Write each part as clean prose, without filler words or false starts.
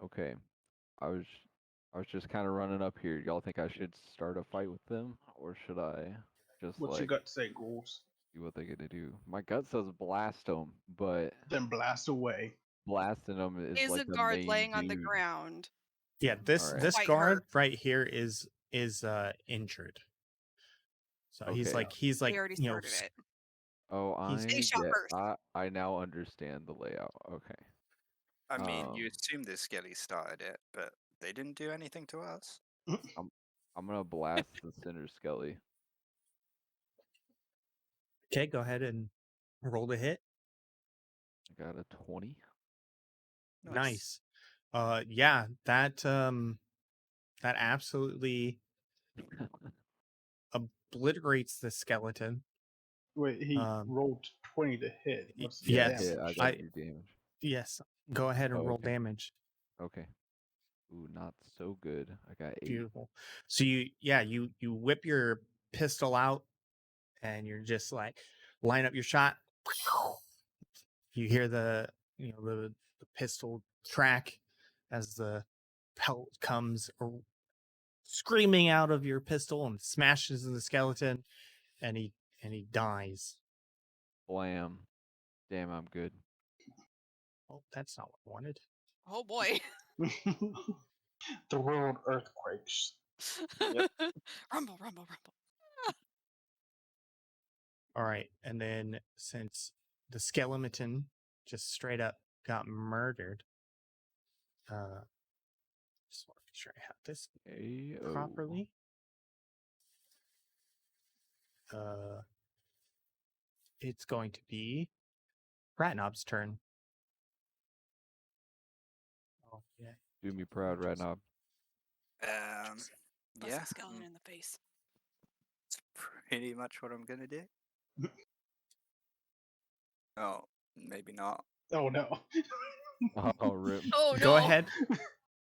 Okay. I was I was just kind of running up here. Y'all think I should start a fight with them, or should I just What's your like gut say, ghouls? see what they're gonna do? My gut says blast them, but Then blast away. blasting them is Is a like the guard main laying on the dude. ground? Yeah, All this right. this Quite guard hurt. right here is injured. So he's Okay. like he's They like already started it. Oh, he's They shot first. I now understand the layout. Okay. I mean, you Um, assume the Skelly started it, but they didn't do anything to us. I'm I'm gonna blast the center skelly. okay. Go ahead and roll the hit. I got a 20. Nice. Yeah, that absolutely obliterates the skeleton. Wait, he Um, rolled 20 to hit. What's the Yeah, yes, hit. I damage? gotta do damage. yes. Go ahead and Oh, roll okay. damage. Okay. Ooh, not so good. I got 8. Beautiful. So you whip your pistol out and you're just like line up your shot. You hear the pistol track as the pellet comes screaming out of your pistol and smashes in the skeleton, and he dies. Blam. Damn, I'm good. Oh, that's not what I wanted. Oh boy. The world earthquakes. Rumble, rumble, rumble. All right, and then since the skeleton just straight up got murdered, just want to make sure I have this Ayo. properly. It's going to be Ratnob's turn. Oh yeah. Do me proud, right now. Bust Yeah, the skeleton in the face. it's pretty much what I'm gonna do. Oh, maybe not. Oh no. Oh, rip. Oh no. Go ahead.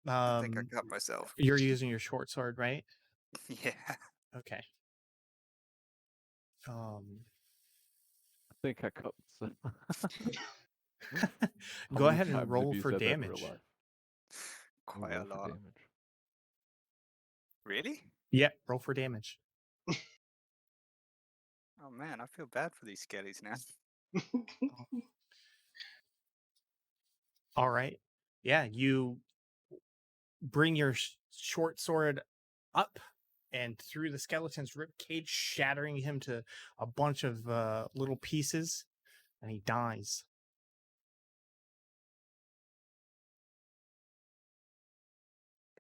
I think I cut myself. You're using your short sword, right? Yeah. Okay. I think I cut myself. Go ahead and times have roll you for said that in real damage. life? Quite Roll a for lot. damage. Really? Yeah, roll for damage. Oh man, I feel bad for these skellies now. All right. Yeah, you bring your short sword up and through the skeleton's rib cage, shattering him to a bunch of little pieces, and he dies.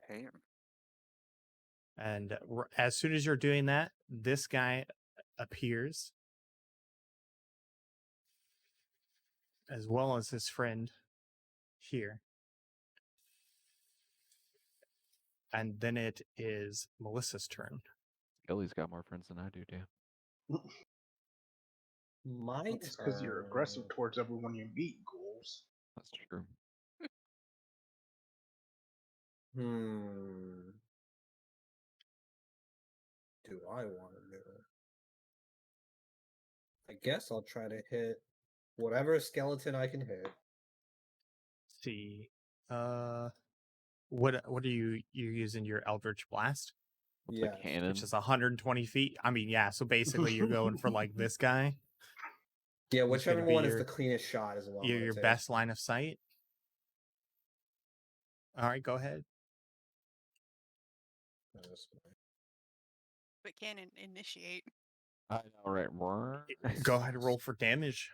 Damn. And as soon as you're doing that, this guy appears, as well as his friend here. And then it is Melissa's turn. Kelly's got more friends than I do, damn. My It's because you're turn. aggressive towards everyone you meet, ghouls. That's true. Do I want to do it? I guess I'll try to hit whatever skeleton I can hit. See, what are you're using your Eldritch Blast, With Yes. the cannon. which is 120 feet? I mean, yeah. So basically, you're going for like this guy. Yeah, Who's gonna whichever be one is your- the cleanest shot is what I'm Your gonna take. best line of sight. All right, go ahead. But can initiate. I know, right? Go ahead and roll for damage.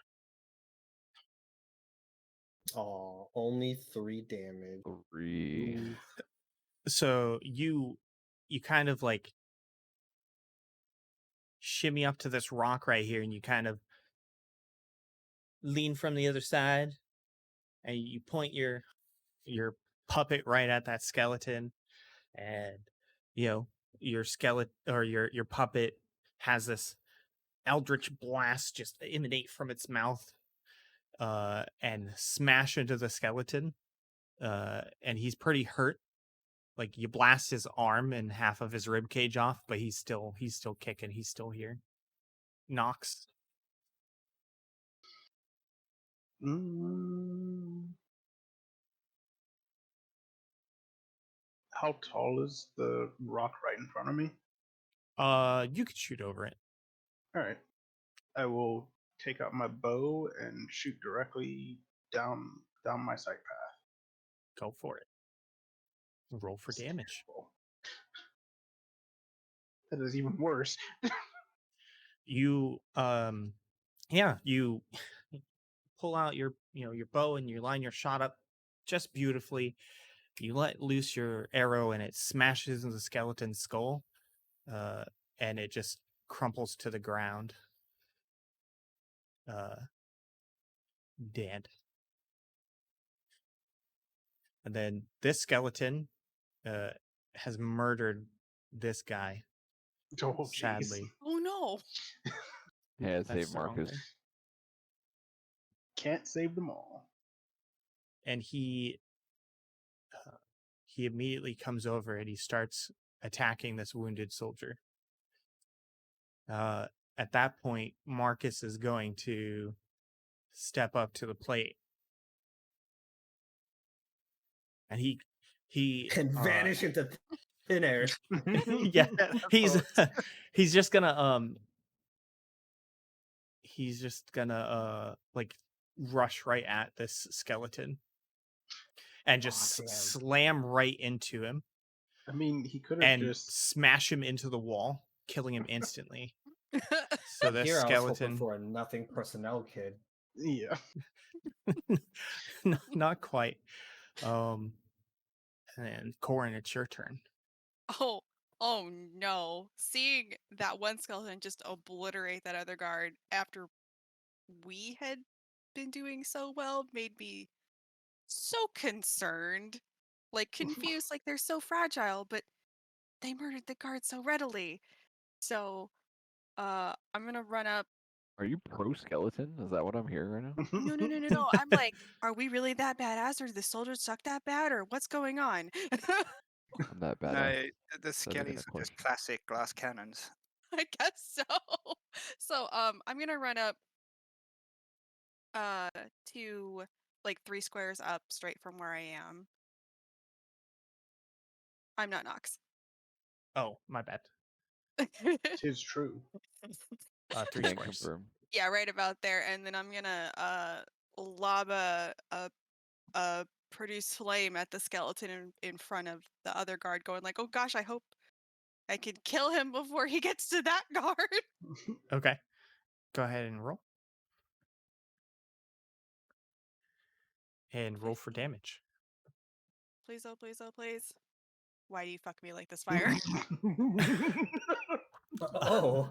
Oh, only 3 damage. 3. Ooh. So you kind of like shimmy up to this rock right here, and you kind of lean from the other side, and you point your puppet right at that skeleton, and your skeleton or your puppet has this eldritch blast just emanate from its mouth and smash into the skeleton, and he's pretty hurt. Like, you blast his arm and half of his rib cage off, but he's still kicking. He's still here. Knox. How tall is the rock right in front of me? You could shoot over it. All right. I will take out my bow and shoot directly down my sight path. Go for it. Roll for That's damage. terrible. That is even worse. You you pull out your your bow and you line your shot up just beautifully. You let loose your arrow and it smashes into the skeleton's skull, and it just crumples to the ground, dead. And then this skeleton has murdered this guy, Oh, jeez. sadly. Oh no. Yeah, That's save the wrong Marcus. thing. Can't save them all. And he immediately comes over and he starts attacking this wounded soldier. At that point, Marcus is going to step up to the plate, and he And vanish into thin air. yeah, he's he's just gonna like rush right at this skeleton and just Aw, damn. slam right into him I mean, he could have and just. smash him into the wall, killing him instantly. So this Here I was hoping skeleton, for a nothing personnel kid. Yeah. not quite. And Corin, it's your turn. Oh, oh no. Seeing that one skeleton just obliterate that other guard after we had been doing so well made me so concerned. Like confused, like they're so fragile, but they murdered the guard so readily. So I'm gonna run up. Are you pro skeleton? Is that what I'm hearing right now? No. I'm like, are we really that badass, or do the soldiers suck that bad, or what's going on? I'm that badass. No, the That's not even skellies a are just question. classic glass cannons. I guess so. So I'm gonna run up to like 3 squares up straight from where I am. I'm not Nox. Oh, my bad. Tis true. 3 Can squares. confirm. Yeah, right about there. And then I'm gonna lob a produce flame at the skeleton in front of the other guard, going like, oh gosh, I hope I can kill him before he gets to that guard. Okay. Go ahead and roll. And roll for damage. Please, oh please, oh please. Why do you fuck me like this, fire? Oh.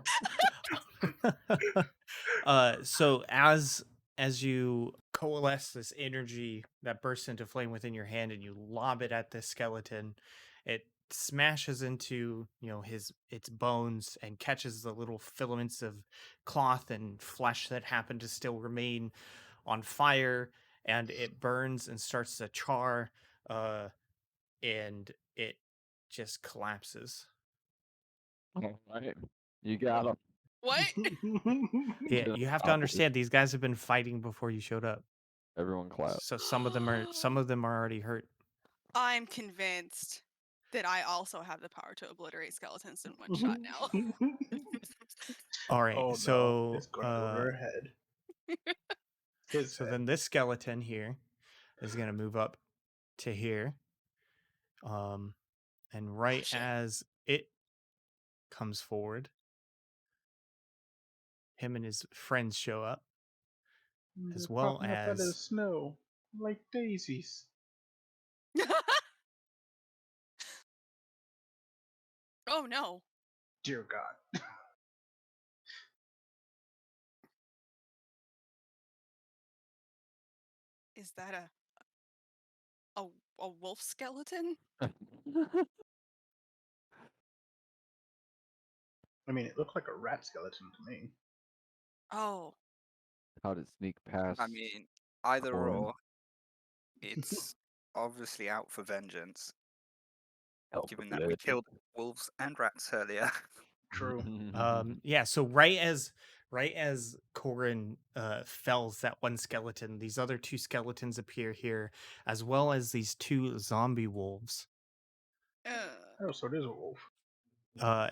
So as you coalesce this energy that bursts into flame within your hand and you lob it at this skeleton, it smashes into its bones and catches the little filaments of cloth and flesh that happen to still remain on fire, and it burns and starts to char, and it just collapses. All right. You got him. What? Yeah, you have to understand these guys have been fighting before you showed up. Everyone clap. So some of them are already hurt. I'm convinced that I also have the power to obliterate skeletons in one shot now. All right, Oh, no. so It's going to go to her head. His so head. then this skeleton here is gonna move up to here, and right shit. as it comes forward, him and his friends show up, as They're well popping up out of the as snow like daisies. Oh no. Dear God. Is that a wolf skeleton? I mean, it looked like a rat skeleton to me. Oh. How to sneak past? I mean, either Corin. or. It's obviously out for vengeance, given that we killed wolves and rats earlier. True. yeah, so right as Corin fells that one skeleton, these other 2 skeletons appear here, as well as these 2 zombie wolves. Oh, so it is a wolf. Sorry,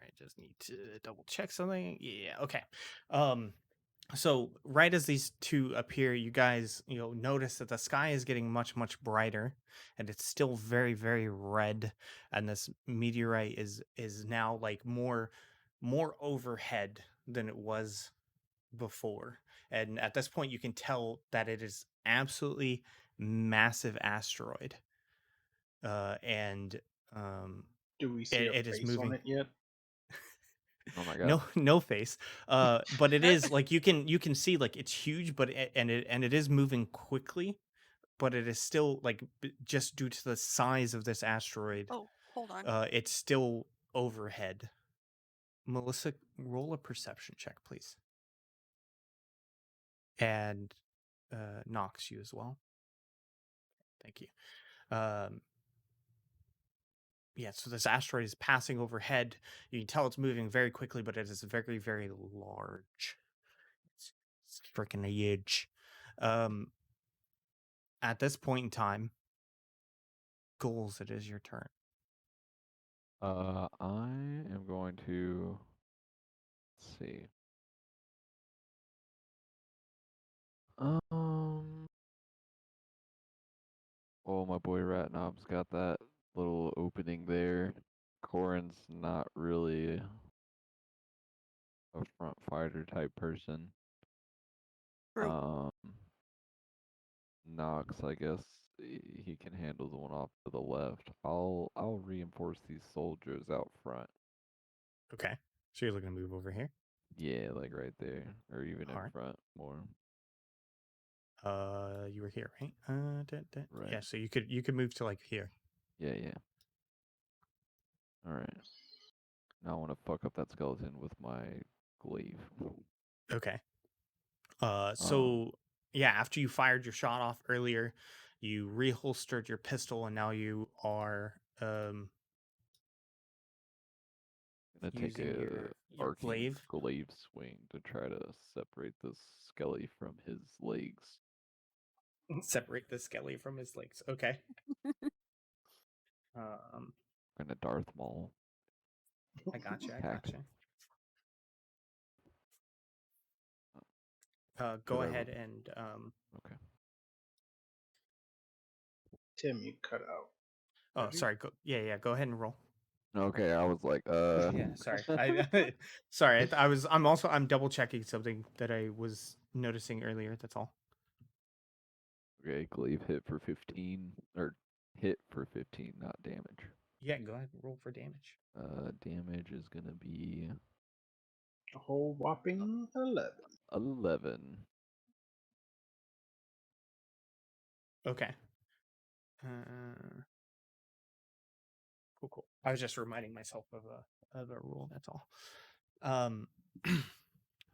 I just need to double check something. Yeah, okay. So right as these two appear, you guys, notice that the sky is getting much, much brighter, and it's still very, very red. And this meteorite is now like more overhead than it was before. And at this point, you can tell that it is absolutely massive asteroid. And Do we see it a is face on moving. it yet? Oh my god. No face. But it is like you can see like it's huge, but it is moving quickly, but it is still like just due to the size of this asteroid, Oh, hold on. it's still overhead. Melissa, roll a perception check, please. And Knox, you as well. Thank you. Yeah, so this asteroid is passing overhead. You can tell it's moving very quickly, but it is very, very large. It's freaking huge. At this point in time, Goals, it is your turn. I am going to see. Oh, my boy Ratnob's got that little opening there. Corin's not really a front fighter type person. True. Knox, I guess he can handle the one off to the left. I'll reinforce these soldiers out front. Okay. So you're looking to move over here? Yeah, like right there, or even in Alright. front more. You were here, right? Right. Yeah, so you could move to like here. Yeah, yeah. All right. Now I want to fuck up that skeleton with my glaive. Okay. So yeah, after you fired your shot off earlier, you reholstered your pistol, and now you are Gonna take using a your arcing glaive. glaive swing to try to separate this skelly from his legs. Separate the skelly from his legs. Okay. Um, Gonna Darth Maul. I gotcha. Attack. Go Should I ahead and Okay. Tim, you cut out. Oh, Did you? sorry. Go ahead and roll. Okay, I was like, Yeah, sorry. I'm double checking something that I was noticing earlier. That's all. Okay, glaive hit for 15, or hit for 15, not damage. Yeah, go ahead and roll for damage. Damage is gonna be A whole whopping 11. 11. Okay. Cool. I was just reminding myself of a rule. That's all.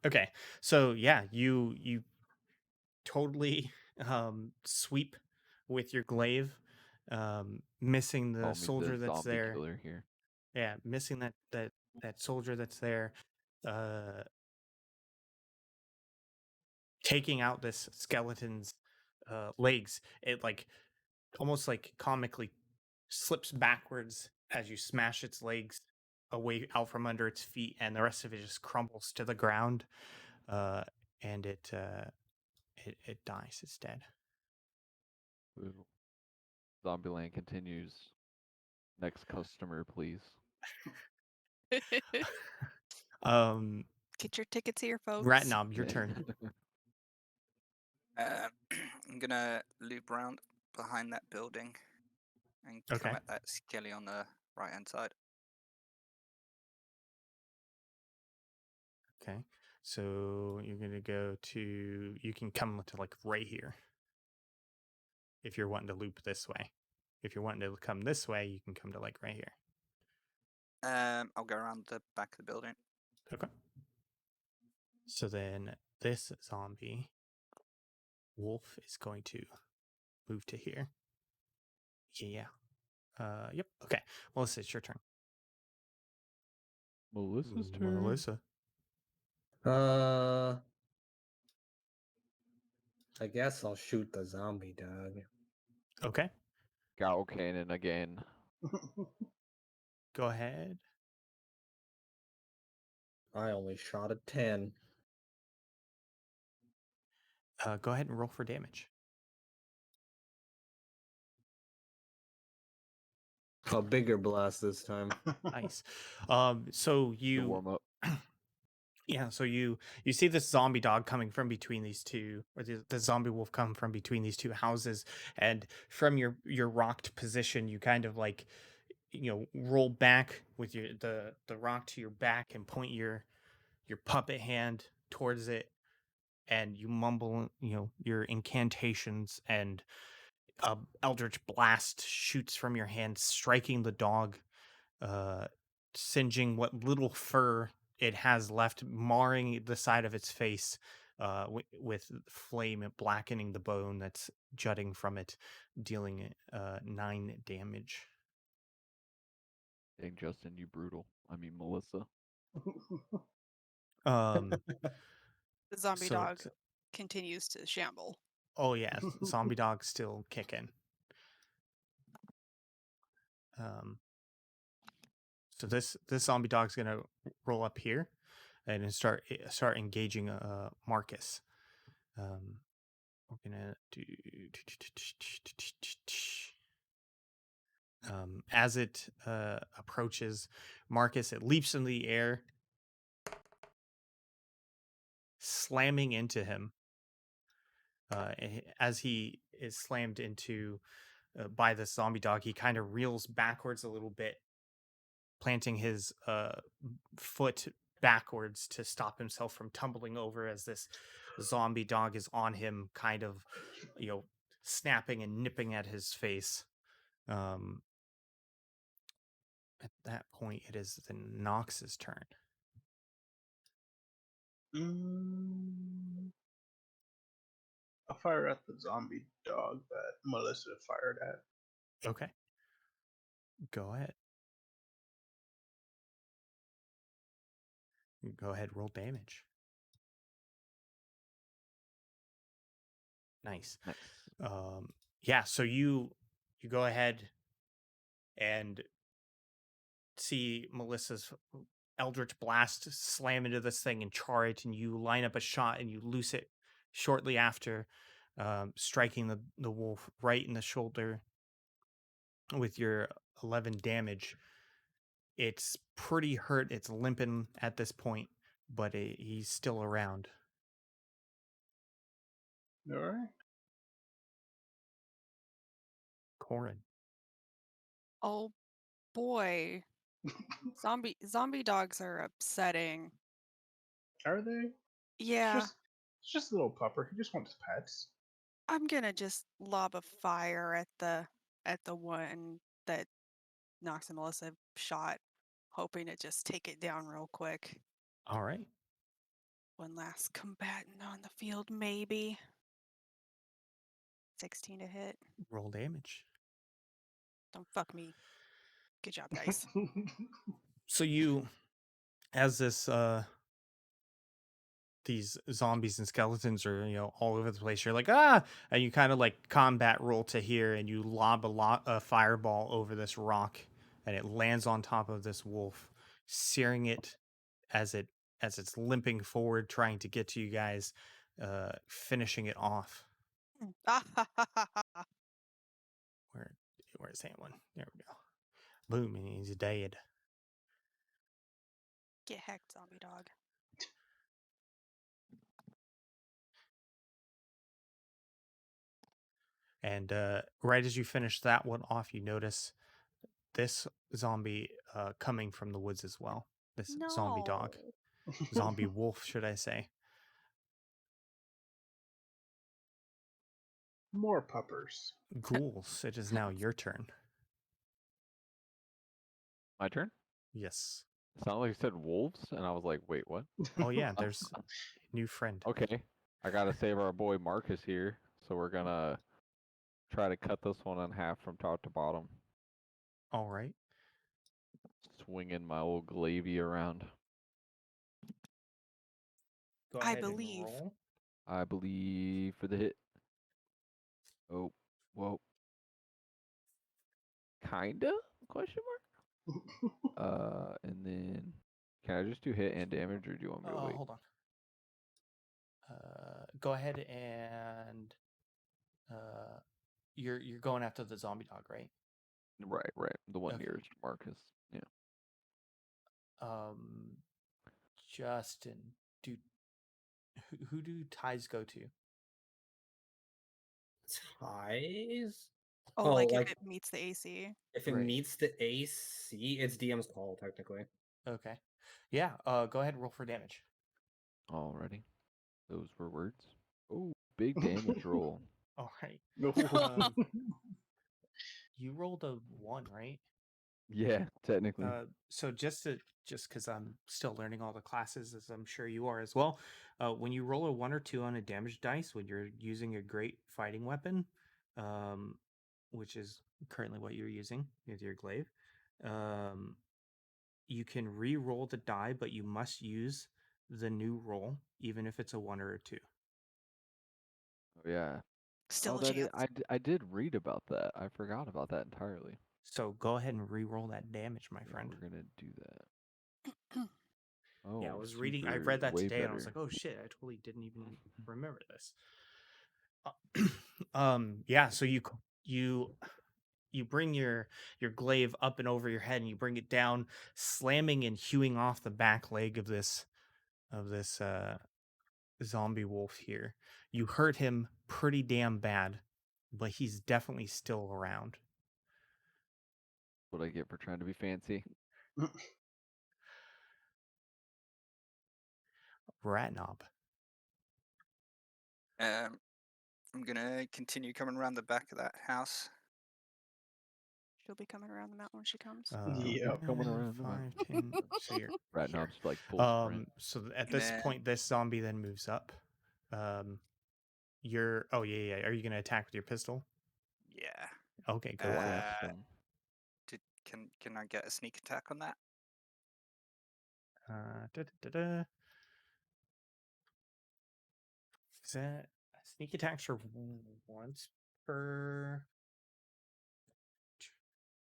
Okay. So yeah, you totally sweep with your glaive, missing the Call me soldier the that's zombie there. killer here. Yeah, missing that soldier that's there. Taking out this skeleton's legs. It like almost like comically slips backwards as you smash its legs away out from under its feet, and the rest of it just crumbles to the ground. And it dies. It's dead. Ooh. Zombieland continues. Next customer, please. Get your tickets here, folks. Ratnob, your turn. I'm gonna loop around behind that building and Okay. come at that skelly on the right hand side. Okay. So you're gonna go to. You can come to like right here. If you're wanting to loop this way. If you're wanting to come this way, you can come to like right here. I'll go around the back of the building. Okay. So then this zombie wolf is going to move to here. Yeah. Yep. Okay. Melissa, it's your turn. Melissa's turn. Melissa. I guess I'll shoot the zombie dog. Okay, Gal cannon again. go ahead. I only shot a 10. Go ahead and roll for damage. A bigger blast this time. Nice. So To you warm up. yeah, so you see this zombie dog coming from between these two, or the zombie wolf come from between these two houses, and from your rocked position, you kind of like roll back with the rock to your back and point your puppet hand towards it, and you mumble your incantations, and a eldritch blast shoots from your hand, striking the dog, uh, singeing what little fur it has left, marring the side of its face, with flame and blackening the bone that's jutting from it, dealing 9 damage. Dang, Justin, you brutal. I mean, Melissa. Um, The zombie so dog continues to shamble. oh yeah, zombie dog's still kicking. Um, so this zombie dog's gonna roll up here and then start engaging Marcus. We're gonna do as it approaches Marcus, it leaps in the air, slamming into him. As he is slammed into by the zombie dog, he kind of reels backwards a little bit, planting his foot backwards to stop himself from tumbling over as this zombie dog is on him, kind of, snapping and nipping at his face. At that point, it is the Nox's turn. I'll fire at the zombie dog that Melissa fired at. Okay. Go ahead. Go ahead, roll damage. Nice. Nice. Yeah, so you go ahead and see Melissa's Eldritch Blast slam into this thing and char it, and you line up a shot and you loose it shortly after, striking the wolf right in the shoulder with your 11 damage. It's pretty hurt. It's limping at this point, but he's still around. All right. Corin. Oh boy. Zombie dogs are upsetting. Are they? Yeah, It's just a little pupper. He just wants pets. I'm gonna just lob a fire at the one that Knox and Melissa shot, hoping to just take it down real quick. All right. One last combatant on the field, maybe. 16 to hit. Roll damage. Don't fuck me. Good job, dice. So you, as this these zombies and skeletons are all over the place, you're like, and you kind of like combat roll to here, and you lob a fireball over this rock, and it lands on top of this wolf, searing it as it's limping forward, trying to get to you guys, finishing it off. Where's that one? There we go. Boom, and he's dead. Get hecked, zombie dog. And right as you finish that one off, you notice this zombie coming from the woods as well. This zombie dog. Zombie wolf, should I say. More puppers. Ghouls, it is now your turn. My turn? Yes. It sounded like you said wolves, and I was like, wait, what? Oh, yeah, there's a new friend. Okay. I gotta save our boy Marcus here, so we're gonna try to cut this one in half from top to bottom. All right. Swinging my old glavy around. Go I ahead and believe. roll. I believe for the hit. Oh, whoa. Kinda? Question mark. And then can I just do hit and damage, or do you want me to wait? Hold on. Go ahead and you're going after the zombie dog, right? Right. The one Okay. nearest Marcus. Yeah. Justin, who do ties go to? Ties? Oh, Oh, like like- if it meets the AC. If it Right. meets the AC, it's DM's call, technically. Okay. Yeah. Go ahead and roll for damage. Alrighty. Those were words. Oh, big damage roll. All right. No. You rolled a 1, right? Yeah, technically. So just because I'm still learning all the classes, as I'm sure you are as well, when you roll a 1 or 2 on a damage dice, when you're using a great fighting weapon, which is currently what you're using with your glaive, you can re-roll the die, but you must use the new roll, even if it's a 1 or a 2. Oh, yeah. Still a that chance. I did read about that. I forgot about that entirely. So go ahead and re-roll that damage, my friend. We're gonna do that. Oh, Yeah, I read that way today, and I was better. like, oh shit, I totally didn't even remember this. Yeah, so you bring your glaive up and over your head, and you bring it down, slamming and hewing off the back leg of this zombie wolf here. You hurt him pretty damn bad, but he's definitely still around. What I get for trying to be fancy. Rat knob. I'm gonna continue coming around the back of that house. She'll be coming around the mountain when she comes. Yep. Coming around the 5, mountain. 10. So you're Rat here. knob's like full sprint. So at this Nah. point, this zombie then moves up. You're. Oh yeah. Are you gonna attack with your pistol? Yeah. Okay, go Go for it. fast then. Can I get a sneak attack on that? Is that sneak attacks are once per?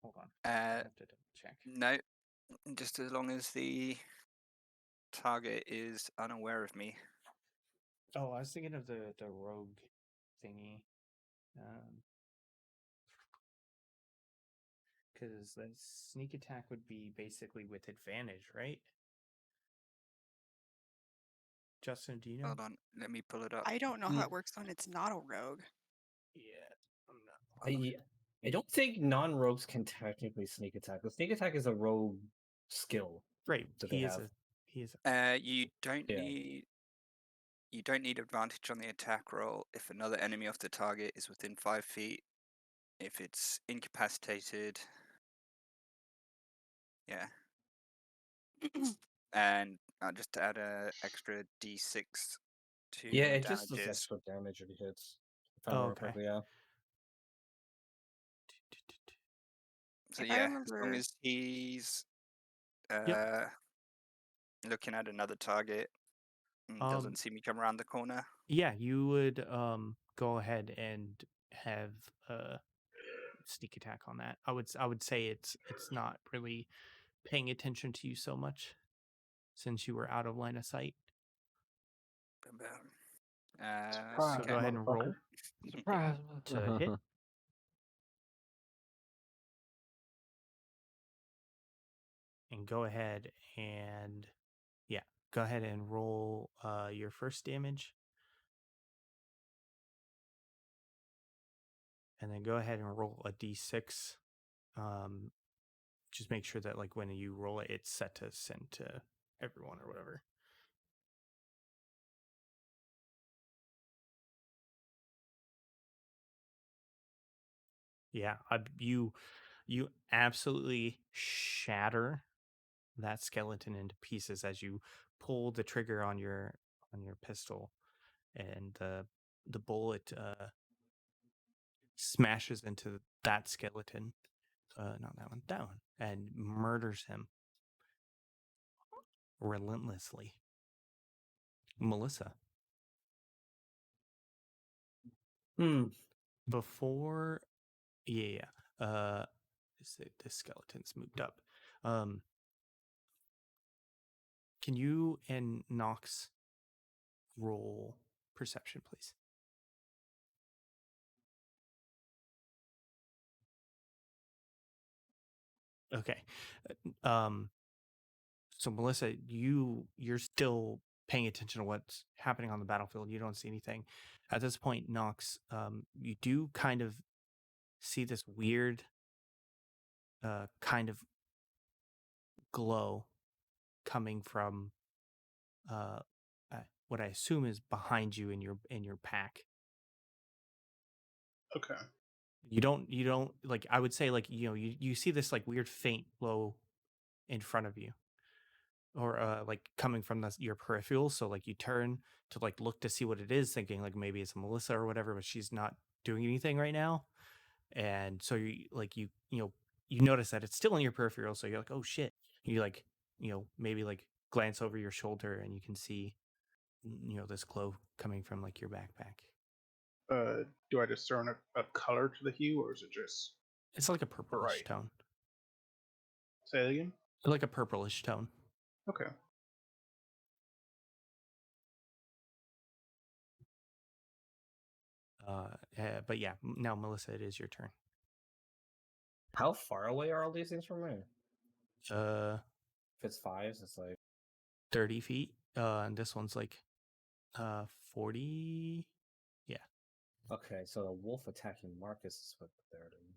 Hold on. I have to double check. No, just as long as the target is unaware of me. Oh, I was thinking of the rogue thingy. Because the sneak attack would be basically with advantage, right? Justin, do you know? Hold on, let me pull it up. I don't know how it works when it's not a rogue. Yeah, I'm not. I don't think non-rogues can technically sneak attack. The sneak attack is a rogue skill. Right, that he they is have. You don't Yeah. need advantage on the attack roll if another enemy of the target is within 5 feet. If it's incapacitated, yeah. And I'll just add a extra d6 to Yeah, it just does damages. extra damage if it hits. If I remember Okay. correctly, yeah. So If I yeah, as long remember- as he's Yep. looking at another target and doesn't see me come around the corner. Yeah, you would go ahead and have sneak attack on that. I would say it's not really paying attention to you so much since you were out of line of sight. Boom, boom. Surprise, So go ahead and roll Surprise! to hit. And go ahead and roll your first damage. And then go ahead and roll a d6. Just make sure that like when you roll it, it's set to send to everyone or whatever. Yeah, you absolutely shatter that skeleton into pieces as you pull the trigger on your pistol, and the bullet smashes into that skeleton. Not that one, and murders him relentlessly. Melissa. Before, yeah. this skeleton's moved up. Can you and Nox roll perception, please? Okay. So Melissa, you're still paying attention to what's happening on the battlefield. You don't see anything. At this point, Nox, you do kind of see this weird kind of glow coming from what I assume is behind you in your pack. Okay. You don't like, I would say, like, you see this like weird faint glow in front of you, or like coming from your peripheral. So like you turn to like look to see what it is, thinking like maybe it's Melissa or whatever, but she's not doing anything right now. And so you notice that it's still in your peripheral. So you're like, oh shit. You like, maybe like glance over your shoulder and you can see, this glow coming from like your backpack. Do I discern a color to the hue, or is it just It's like a purplish bright? tone. Say it again. Like a purplish tone. Okay. But yeah, now Melissa, it is your turn. How far away are all these things from me? If it's 5s, it's like 30 feet. And this one's like 40. Yeah. Okay, so the wolf attacking Marcus is what they're doing.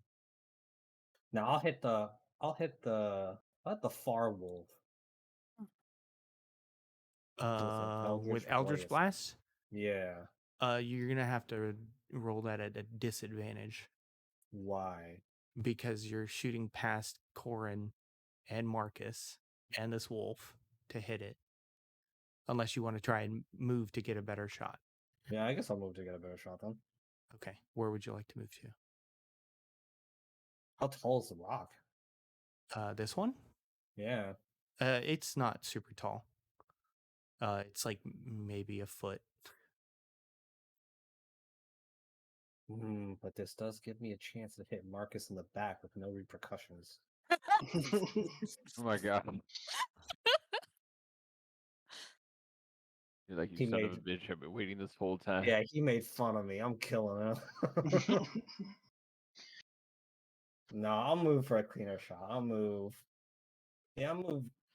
Now I'll hit the far wolf. With Eldritch Blast? Yeah. You're gonna have to roll that at a disadvantage. Why? Because you're shooting past Corin and Marcus and this wolf to hit it. Unless you want to try and move to get a better shot. Yeah, I guess I'll move to get a better shot then. Okay. Where would you like to move to? How tall is the rock? This one? Yeah. It's not super tall. It's like maybe a foot. But this does give me a chance to hit Marcus in the back with no repercussions. Oh my god. You're like, you He son of a made- bitch, I've been waiting this whole time. Yeah, he made fun of me. I'm killing him. No, I'll move for a cleaner shot. I'll move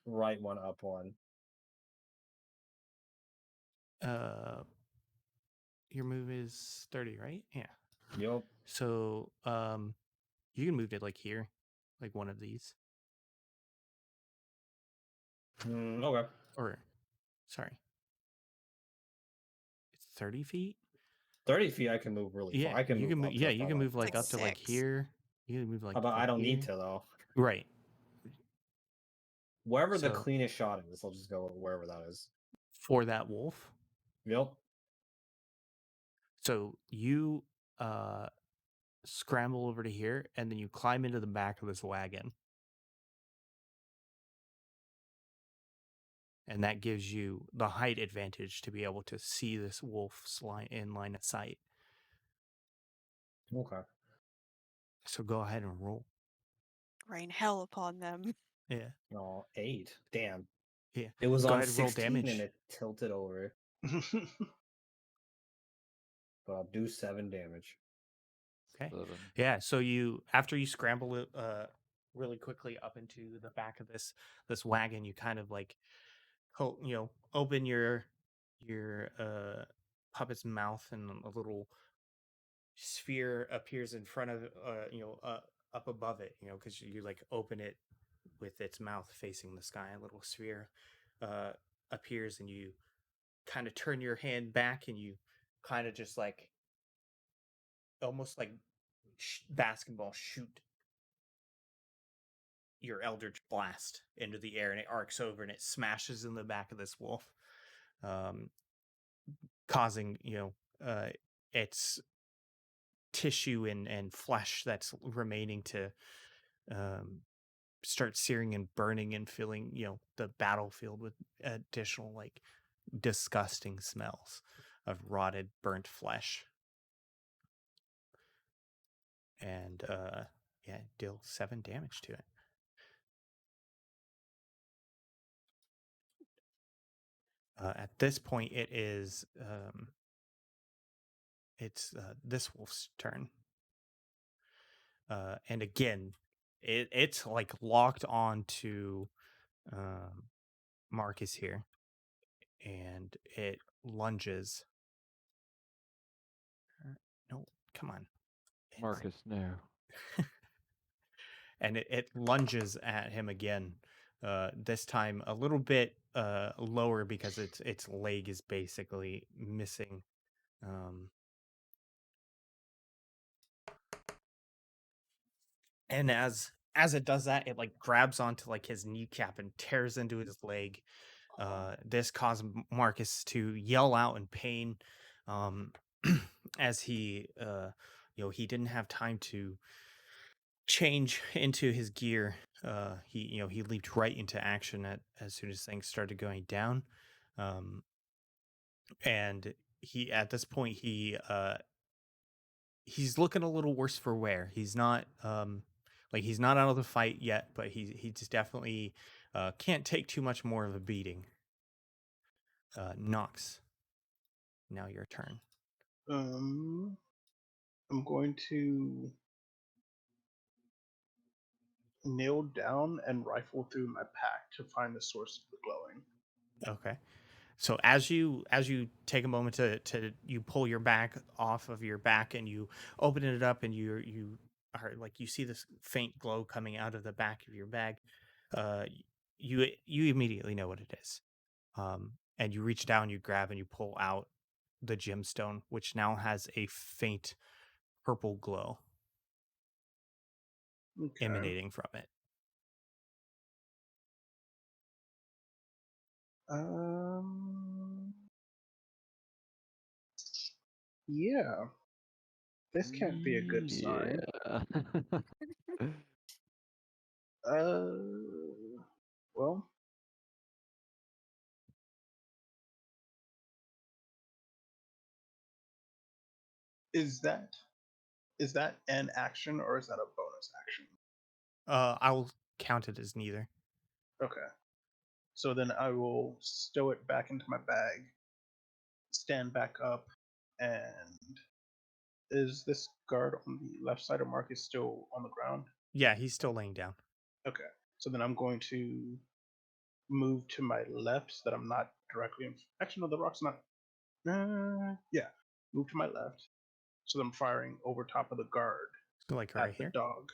right one, up one. Your move is 30, right? Yeah. Yup. So you can move it like here, like one of these. Okay. Or sorry. It's 30 feet? 30 feet I can move really far. I can you move can move, up to yeah, if you I can want. move like Like up to like 6. here. You can move like But I don't here. need to though. Right. Wherever the So- cleanest shot is, I'll just go wherever that is. For that wolf. Yep. So you scramble over to here and then you climb into the back of this wagon. And that gives you the height advantage to be able to see this wolf's in line of sight. Okay. So go ahead and roll. Rain hell upon them. Yeah. Oh, 8. Damn. Yeah. It was Go on ahead and roll 16 damage. and it tilted over. But I'll do 7 damage. Okay. 7. Yeah. So after you scramble it really quickly up into the back of this wagon, you kind of like open your puppet's mouth and a little sphere appears in front of up above it, because you like open it with its mouth facing the sky. A little sphere appears and you kind of turn your hand back and you kind of just like almost like basketball shoot your Eldritch Blast into the air, and it arcs over and it smashes in the back of this wolf, causing its tissue and flesh that's remaining to start searing and burning and filling the battlefield with additional like disgusting smells of rotted burnt flesh. And Yeah, deal 7 damage to it. At this point, it's this wolf's turn. And again, it's like locked on to Marcus here, and it lunges. No, come on. Marcus, no. And it lunges at him again. This time a little bit lower because its leg is basically missing. And as it does that, it like grabs onto like his kneecap and tears into his leg. This caused Marcus to yell out in pain, as he he didn't have time to change into his gear. He leaped right into action as soon as things started going down. And he at this point he's looking a little worse for wear. He's not he's not out of the fight yet, but he just definitely can't take too much more of a beating. Nox, now your turn. I'm going to kneel down and rifle through my pack to find the source of the glowing. Okay. So as you take a moment to you pull your bag off of your back and you open it up and you are like you see this faint glow coming out of the back of your bag, you immediately know what it is, and you reach down, you grab and you pull out the gemstone, which now has a faint purple glow Okay. emanating from it. Yeah. This can't be a good sign. Yeah. Well, is that an action or is that a bonus action? I'll count it as neither. Okay. So then I will stow it back into my bag, stand back up, and is this guard on the left side of Marcus still on the ground? Yeah, he's still laying down. Okay. So then I'm going to move to my left so that I'm not directly in. Actually, no, the rock's not. Yeah. Move to my left so that I'm firing over top of the guard So like right at the here. dog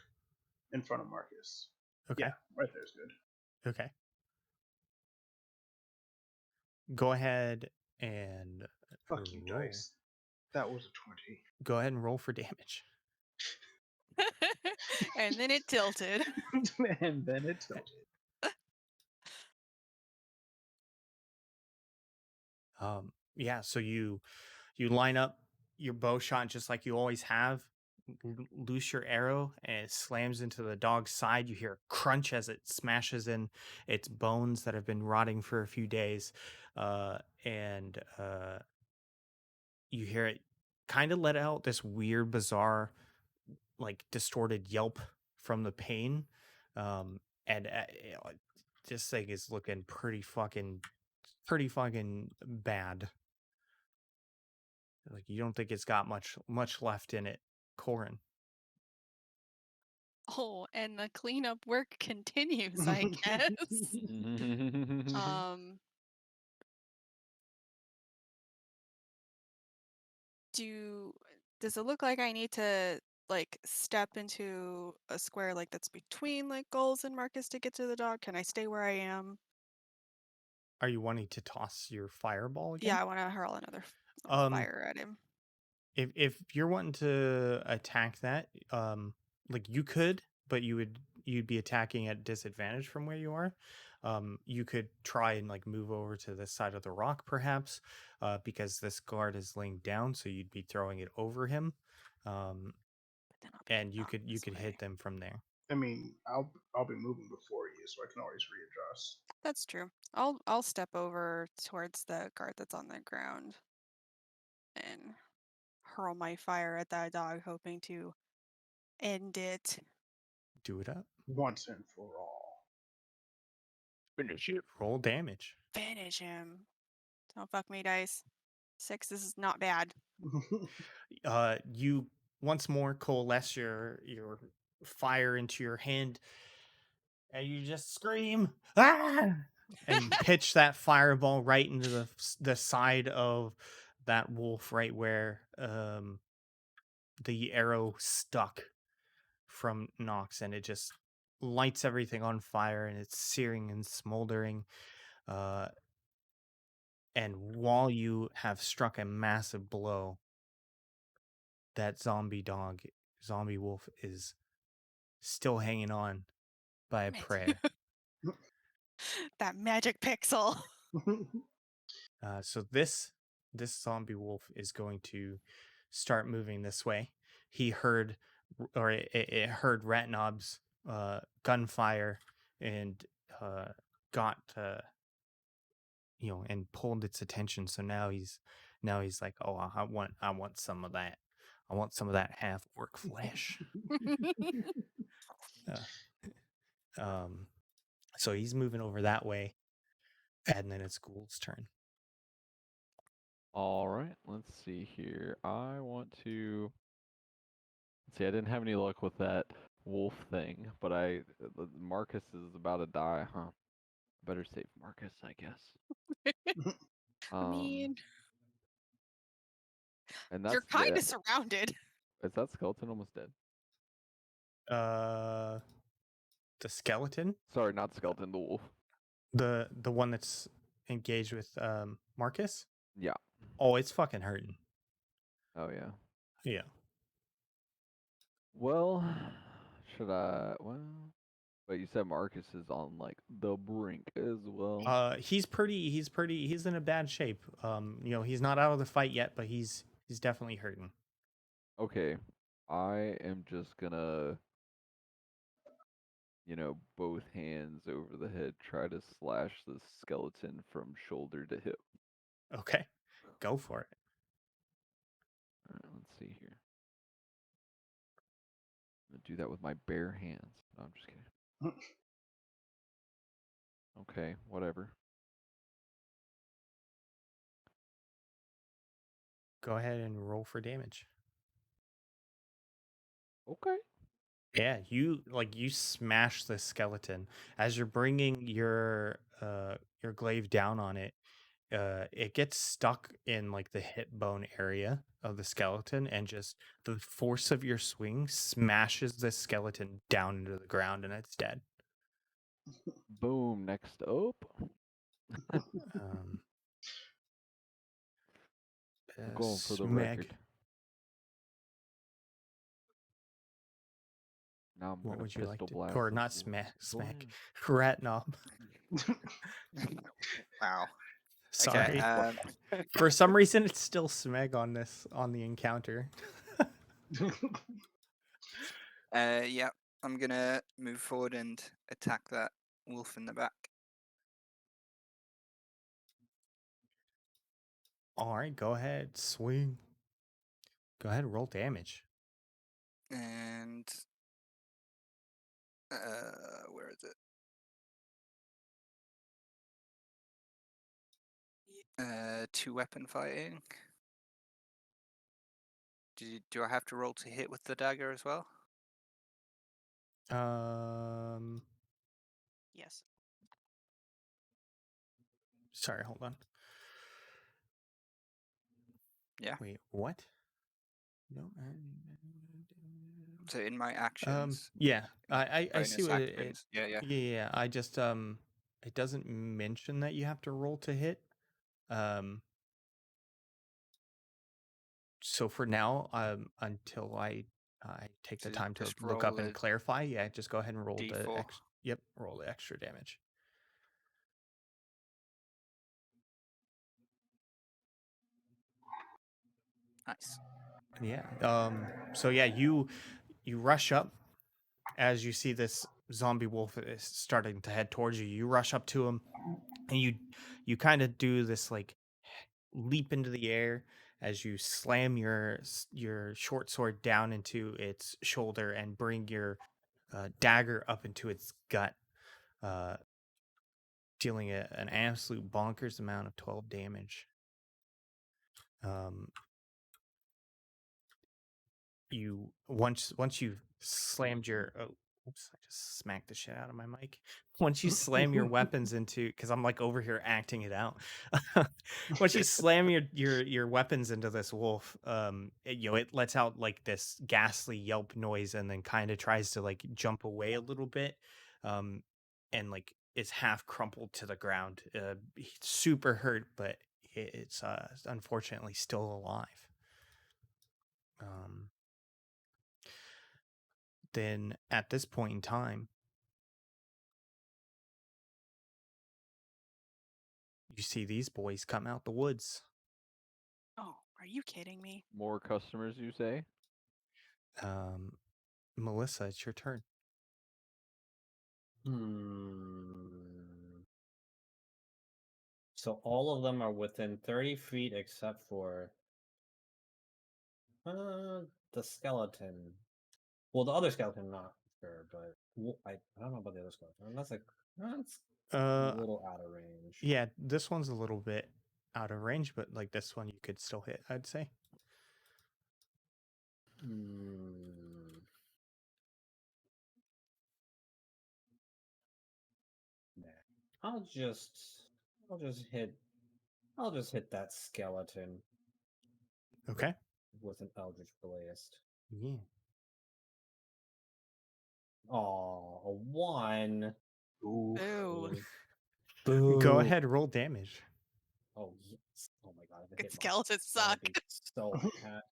in front of Marcus. Okay. Yeah, right there's good. Okay. Go ahead and Fuck you, roll. dice. That was a 20. Go ahead and roll for damage. And then it tilted. And then it tilted. Yeah, so you line up your bow shot just like you always have, loose your arrow, and it slams into the dog's side. You hear a crunch as it smashes in its bones that have been rotting for a few days, and you hear it kind of let out this weird, bizarre, like distorted yelp from the pain, and this thing is looking pretty fucking bad. Like you don't think it's got much left in it, Corin. Oh, and the cleanup work continues, I guess. Does it look like I need to like step into a square like that's between like goals and Marcus to get to the dog? Can I stay where I am? Are you wanting to toss your fireball again? Yeah, I want to hurl another fire at him. If you're wanting to attack that, like you could, but you'd be attacking at disadvantage from where you are. You could try and like move over to this side of the rock, perhaps, because this guard is laying down, so you'd be throwing it over him, and you could hit them from there. I mean, I'll be moving before you, so I can always readjust. That's true. I'll step over towards the guard that's on the ground and hurl my fire at that dog, hoping to end it. Do it up. once and for all. Finish it. Roll damage. Finish him. Don't fuck me, dice. 6 is not bad. You once more coalesce your fire into your hand, and you just scream, ah! And you pitch that fireball right into the side of that wolf, right where the arrow stuck from Nox, and it just lights everything on fire, and it's searing and smoldering. And while you have struck a massive blow, that zombie wolf is still hanging on by a prayer. That magic pixel. So this zombie wolf is going to start moving this way. He heard, or it heard Ratnob's gunfire, and got and pulled its attention. So now he's like, oh, I want some of that. I want some of that half orc flesh. So he's moving over that way, and then it's Ghoul's turn. All right, let's see here. I want to see. I didn't have any luck with that wolf thing, but Marcus is about to die, huh? Better save Marcus, I guess. I mean, and you're that's kind of surrounded. Is that skeleton almost dead? The skeleton? Sorry, not skeleton. The wolf. The one that's engaged with Marcus? Yeah. Oh, it's fucking hurting. Oh yeah. Yeah. Well, should I? Well, but you said Marcus is on like the brink as well. He's in a bad shape. He's not out of the fight yet, but he's definitely hurting. Okay, I am just gonna, both hands over the head, try to slash the skeleton from shoulder to hip. Okay, go for it. All right, let's see here. I'm gonna do that with my bare hands. No, I'm just kidding. Okay, whatever. Go ahead and roll for damage. Okay. Yeah, you smash the skeleton as you're bringing your glaive down on it. It gets stuck in like the hip bone area of the skeleton, and just the force of your swing smashes the skeleton down into the ground, and it's dead. Boom. Next up. I'm going for the record. Now I'm What would you like to, blast or this not wolf. smack Ratnob? Wow. Sorry. Okay, For some reason, it's still Smeg on the encounter. yeah, I'm gonna move forward and attack that wolf in the back. All right, go ahead, swing. Go ahead, roll damage. And where is it? 2-weapon fighting. Do I have to roll to hit with the dagger as well? Yes. Sorry, hold on. Yeah. Wait, what? No. So in my actions. Yeah, I see what it. Yeah. Yeah. I just it doesn't mention that you have to roll to hit. So for now, until I take the time to look up and clarify, yeah, just go ahead and roll D4. roll the extra damage. Nice. Yeah. So yeah, you rush up as you see this zombie wolf is starting to head towards you. You rush up to him, and you kind of do this like leap into the air as you slam your short sword down into its shoulder and bring your dagger up into its gut, dealing an absolute bonkers amount of 12 damage. You once you've slammed your oops, I just smacked the shit out of my mic. Once you slam your weapons into, because I'm like over here acting it out. Once you slam your weapons into this wolf, it lets out like this ghastly yelp noise and then kind of tries to like jump away a little bit, and like is half crumpled to the ground. He's super hurt, but it's unfortunately still alive. Then at this point in time, you see these boys come out the woods. Oh, are you kidding me? More customers, you say? Melissa, it's your turn. So all of them are within 30 feet except for the skeleton. Well, the other skeleton, not sure, but I don't know about the other skeleton. That's a little out of range. Yeah, this one's a little bit out of range, but like this one you could still hit, I'd say. I'll just hit that skeleton. Okay. With an Eldritch Blast. Yeah. Oh, a 1. Boo. Boo. Go ahead, roll damage. Oh yes. Oh my god. Good skeletons I'm gonna suck. be so happy.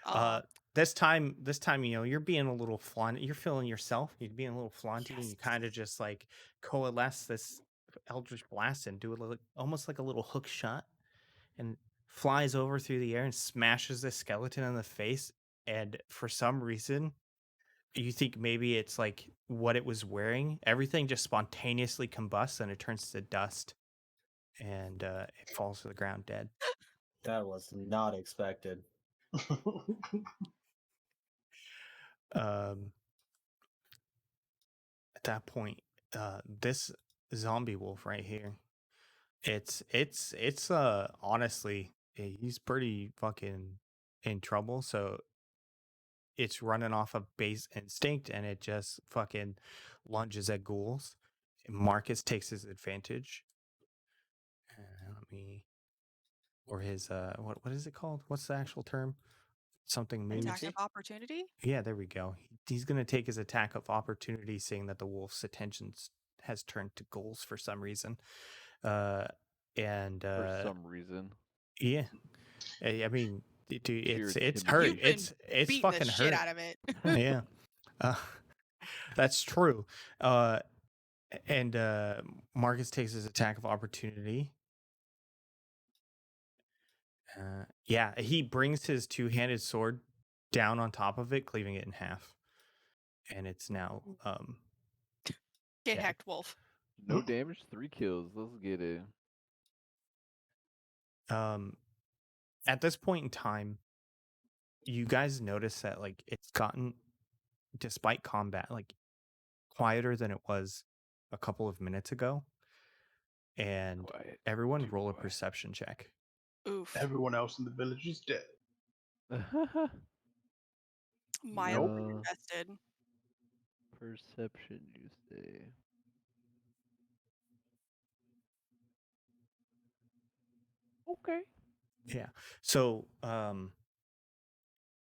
Oh. This time, you're being a little flaunty. You're feeling yourself. You're being a little flaunty, and you kind of just like coalesce this Eldritch Blast and do it almost like a little hook shot, and flies over through the air and smashes the skeleton in the face. And for some reason, you think maybe it's like what it was wearing. Everything just spontaneously combusts and it turns to dust, and it falls to the ground dead. That was not expected. At that point, this zombie wolf right here, it's honestly, he's pretty fucking in trouble. So it's running off of base instinct and it just fucking lunges at ghouls. Marcus takes his advantage. Or his what is it called? What's the actual term? Something moves. Attack of opportunity? Yeah, there we go. He's gonna take his attack of opportunity, seeing that the wolf's attention has turned to ghouls for some reason. For some reason. Yeah. I mean, dude, it's timidity. hurt. You've been It's beating fucking the shit hurt. out of it. Yeah. That's true. And Marcus takes his attack of opportunity. Yeah, he brings his two-handed sword down on top of it, cleaving it in half. And it's now Get dead. hacked, wolf. No damage, 3 kills. Let's get it. At this point in time, you guys notice that like it's gotten, despite combat, like quieter than it was a couple of minutes ago. And Quiet. everyone Too roll a quiet. perception check. Oof. Everyone else in the village is dead. Mildly invested. Perception, you say? Okay. Yeah. So,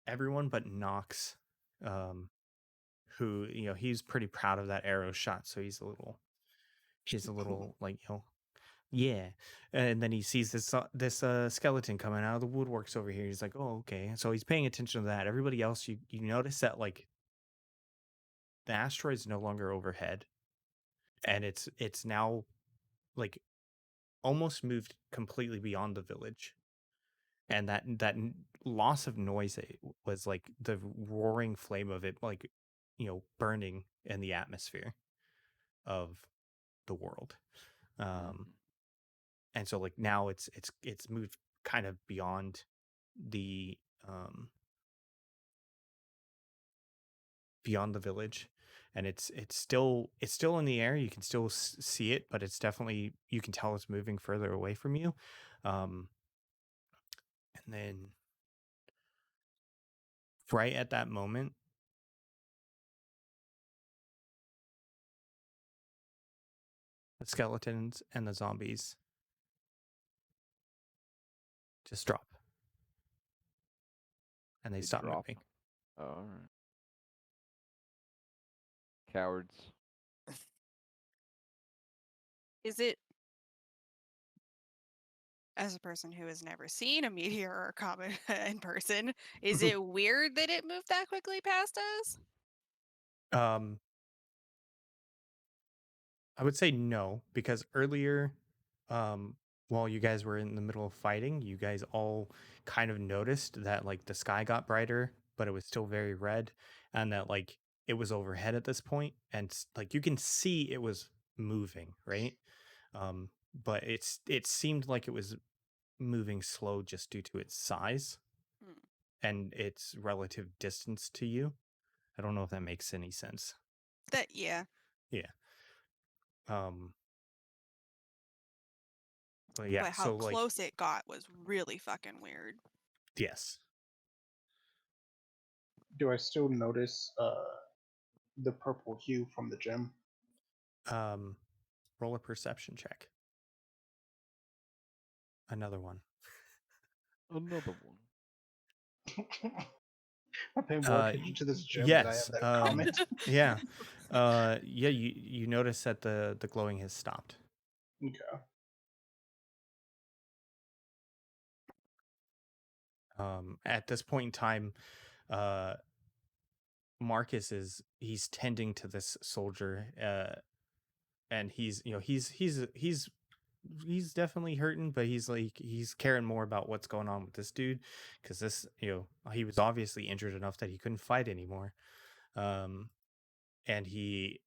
everyone but Nox, who, he's pretty proud of that arrow shot. So he's a little like, yeah. And then he sees this skeleton coming out of the woodworks over here. He's like, oh, okay. So he's paying attention to that. Everybody else, you notice that like the asteroid's no longer overhead, and it's now like almost moved completely beyond the village. And that loss of noise was like the roaring flame of it, like, burning in the atmosphere of the world. And so like now it's moved kind of beyond the beyond the village, and it's still in the air. You can still see it, but it's definitely, you can tell it's moving further away from you. And then right at that moment, the skeletons and the zombies just drop, and they stop drop. moving. Oh, all right. Cowards. Is it, as a person who has never seen a meteor or a comet in person, is it weird that it moved that quickly past us? I would say no, because earlier, while you guys were in the middle of fighting, you guys all kind of noticed that like the sky got brighter, but it was still very red, and that like it was overhead at this point, and like you can see it was moving, right? But it seemed like it was moving slow just due to its size Hmm. and its relative distance to you. I don't know if that makes any sense. Yeah. Yeah. But yeah, But how so like, close it got was really fucking weird. yes. Do I still notice the purple hue from the gem? Roll a perception check. Another one. Another one. I'm paying more attention to this gem than I Yes. have that comment. Yeah. Yeah, you notice that the glowing has stopped. Okay. At this point in time, Marcus he's tending to this soldier, and he's definitely hurting, but he's caring more about what's going on with this dude, because this, he was obviously injured enough that he couldn't fight anymore. And he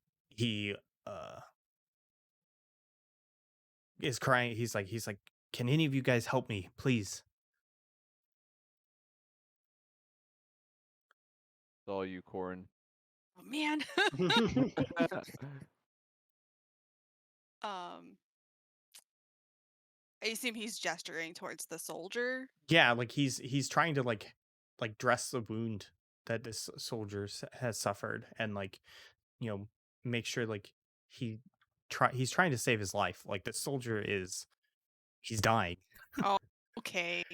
uh is crying. He's like, can any of you guys help me, please? It's all you, Corin. Oh man. I assume he's gesturing towards the soldier. Yeah, like he's trying to like dress the wound that this soldier has suffered, and like, make sure like he's trying to save his life. Like the soldier he's dying. Oh, okay.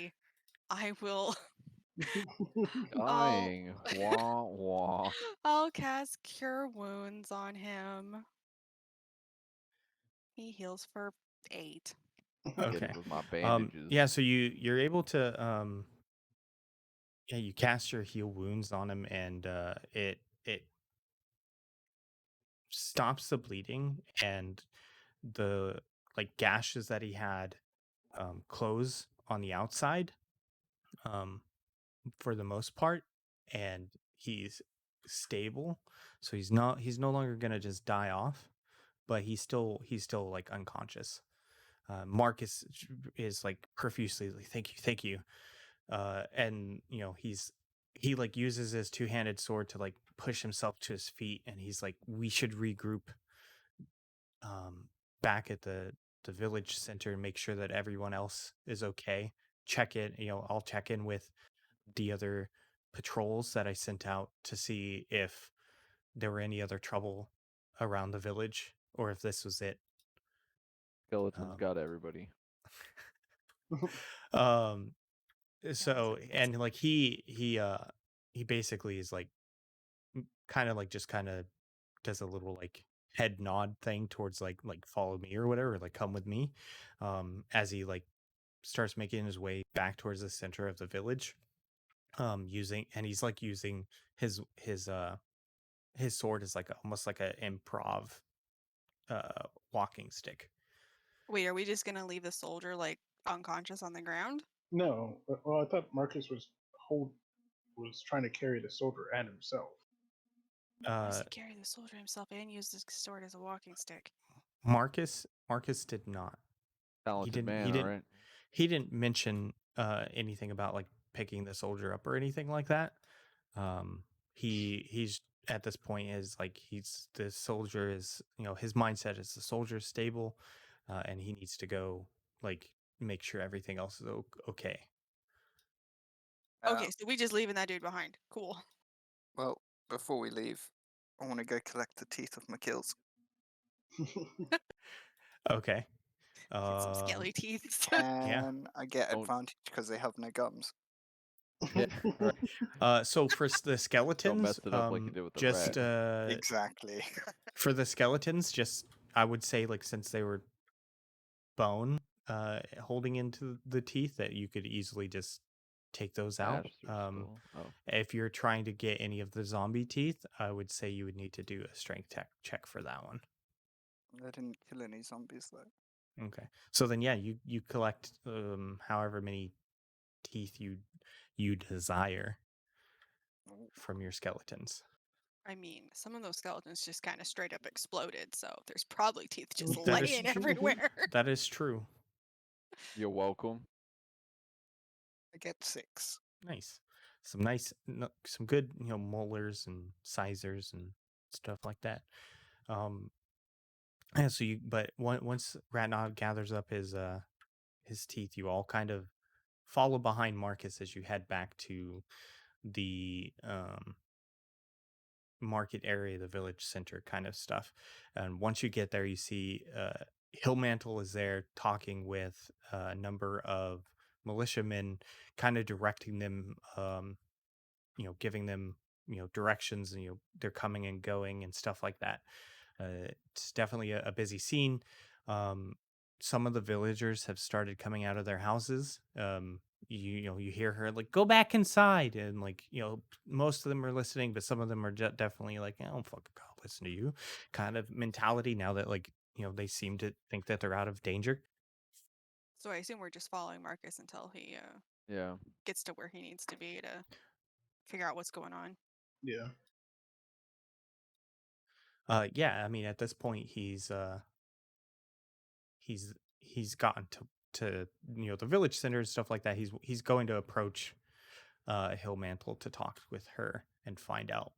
I will. Dying. Wah wah. I'll cast Cure Wounds on him. He heals for 8. Get Okay. it with my bandages. Yeah, so you're able to yeah, you cast your heal wounds on him, and it stops the bleeding, and the like gashes that he had close on the outside, for the most part, and he's stable, so he's no longer gonna just die off, but he's still like unconscious. Marcus is like profusely like, thank you, and he like uses his two-handed sword to like push himself to his feet, and he's like, we should regroup back at the village center and make sure that everyone else is okay. Check in, I'll check in with the other patrols that I sent out to see if there were any other trouble around the village, or if this was it. Skeletons got everybody. So, and like he basically is like kind of like just kind of does a little like head nod thing towards like follow me or whatever, like come with me, as he like starts making his way back towards the center of the village, he's like using his sword as like almost like a improv walking stick. Wait, are we just gonna leave the soldier like unconscious on the ground? No. Well, I thought Marcus was trying to carry the soldier and himself. How does he carry the soldier himself and use this sword as a walking stick? Marcus did not. Talented man, all right. He didn't mention anything about like picking the soldier up or anything like that. He's at this point is like the soldier is, his mindset is the soldier's stable, and he needs to go like make sure everything else is okay. Okay, so we just leaving that dude behind. Cool. Well, before we leave, I want to go collect the teeth of my kills. Okay. Get some scaly teeth. Can I get Don't- advantage because they have no gums? Yeah, right. So for the skeletons, mess it up like you did with the just rat. Exactly. for the skeletons, just I would say like since they were bone holding into the teeth, that you could easily just take those out. Smash their skull. Oh, If you're trying to get any of the zombie teeth, I would say you would need to do a strength check for that one. I didn't kill any zombies though. Okay. So then, yeah, you collect however many teeth you desire Ooh. from your skeletons. I mean, some of those skeletons just kind of straight up exploded, so there's probably teeth just That is laying true. everywhere. That is true. you're welcome. I get 6. Nice. Some good, molars and sizers and stuff like that. And so but once Ratnog gathers up his teeth, you all kind of follow behind Marcus as you head back to the market area, the village center kind of stuff. And once you get there, you see Hillmantle is there talking with a number of militiamen, kind of directing them, giving them, directions, and they're coming and going and stuff like that. It's definitely a busy scene. Some of the villagers have started coming out of their houses. You hear her like, go back inside, and like, most of them are listening, but some of them are definitely like, I don't fucking go listen to you kind of mentality now that like, they seem to think that they're out of danger. So I assume we're just following Marcus until he Yeah. gets to where he needs to be to figure out what's going on. Yeah. Yeah, I mean, at this point he's gotten to the village center and stuff like that. He's going to approach Hillmantle to talk with her and find out,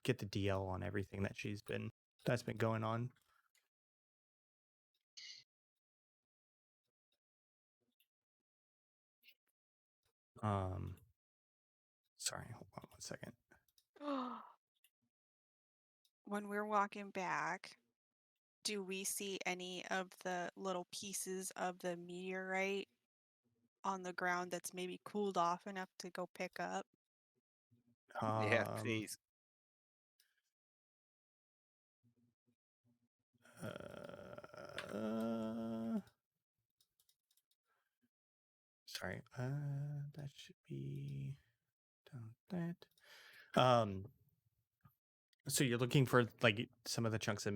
get the DL on everything that's been going on. Sorry, hold on one second. When we're walking back, do we see any of the little pieces of the meteorite on the ground that's maybe cooled off enough to go pick up? Yeah, please. Sorry, that should be done that. So you're looking for like some of the chunks of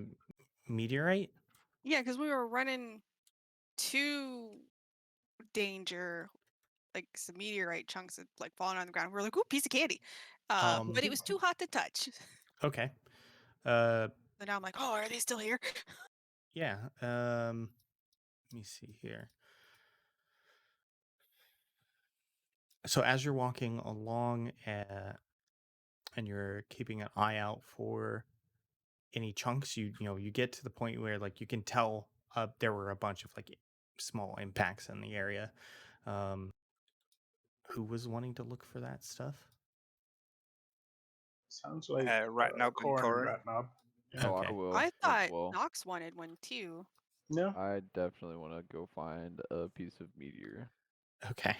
meteorite? Yeah, because we were running to danger, like some meteorite chunks of, like falling on the ground. We were like, ooh, piece of candy. But it was too hot to touch. Okay. So now I'm like, oh, are they still here? Yeah. Let me see here. So as you're walking along, and you're keeping an eye out for any chunks, you get to the point where like you can tell there were a bunch of like small impacts in the area. Who was wanting to look for that stuff? Sounds like Ratnob and Corn and Coro. Ratnob. Oh, Okay. I will. I as thought well. Nox wanted one too. No. I definitely want to go find a piece of meteor. Okay.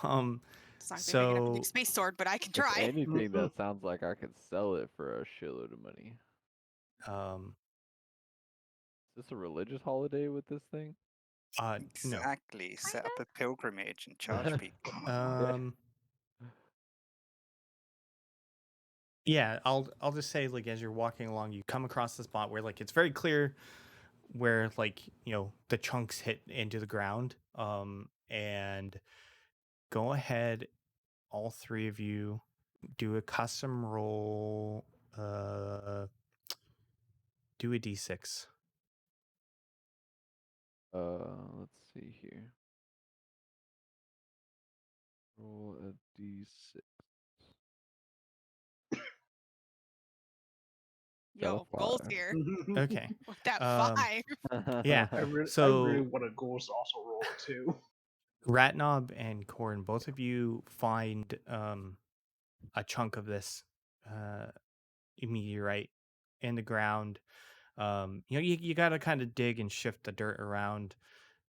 It's not gonna be big enough to So make space sword, but I can If try. anything, that sounds like I could sell it for a shitload of money. Is this a religious holiday with this thing? no. Exactly. Set up a pilgrimage and charge people. Yeah, I'll just say like as you're walking along, you come across the spot where like it's very clear where like the chunks hit into the ground. And go ahead, all three of you, do a custom roll. Do a d6. Let's see here. Roll a d6. Yo, Got a goals fire. here Okay. with that Um, 5. Yeah. I really So want a ghost also roll it too. Ratnob and Corn, both of you find a chunk of this meteorite in the ground. You got to kind of dig and shift the dirt around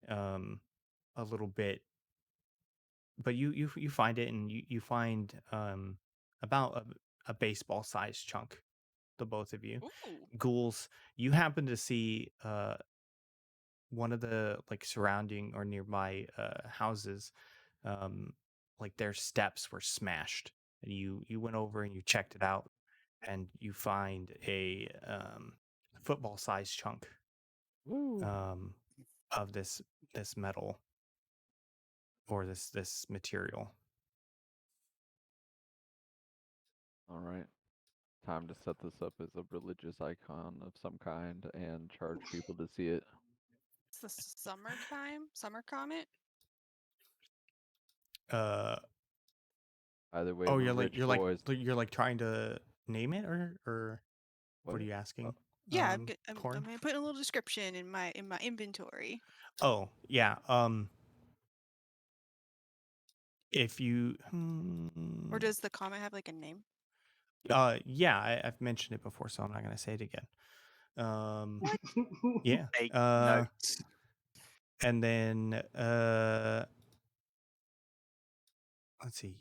a little bit, but you find it, and you find about a baseball sized chunk. The both of you, Ooh. ghouls. You happen to see one of the like surrounding or nearby houses, like their steps were smashed, and you went over and you checked it out, and you find a football sized chunk Woo. of this metal or this material. All right. Time to set this up as a religious icon of some kind and charge people to see it. It's the summertime, summer comet. Either way, Oh, we're rich boys. you're like trying to name it, or what are you asking? Yeah, Corn? I'm gonna put a little description in my inventory. Oh, yeah. If you Or does the comet have like a name? yeah, I've mentioned it before, so I'm not gonna say it again. What? Yeah. Take notes. And then let's see,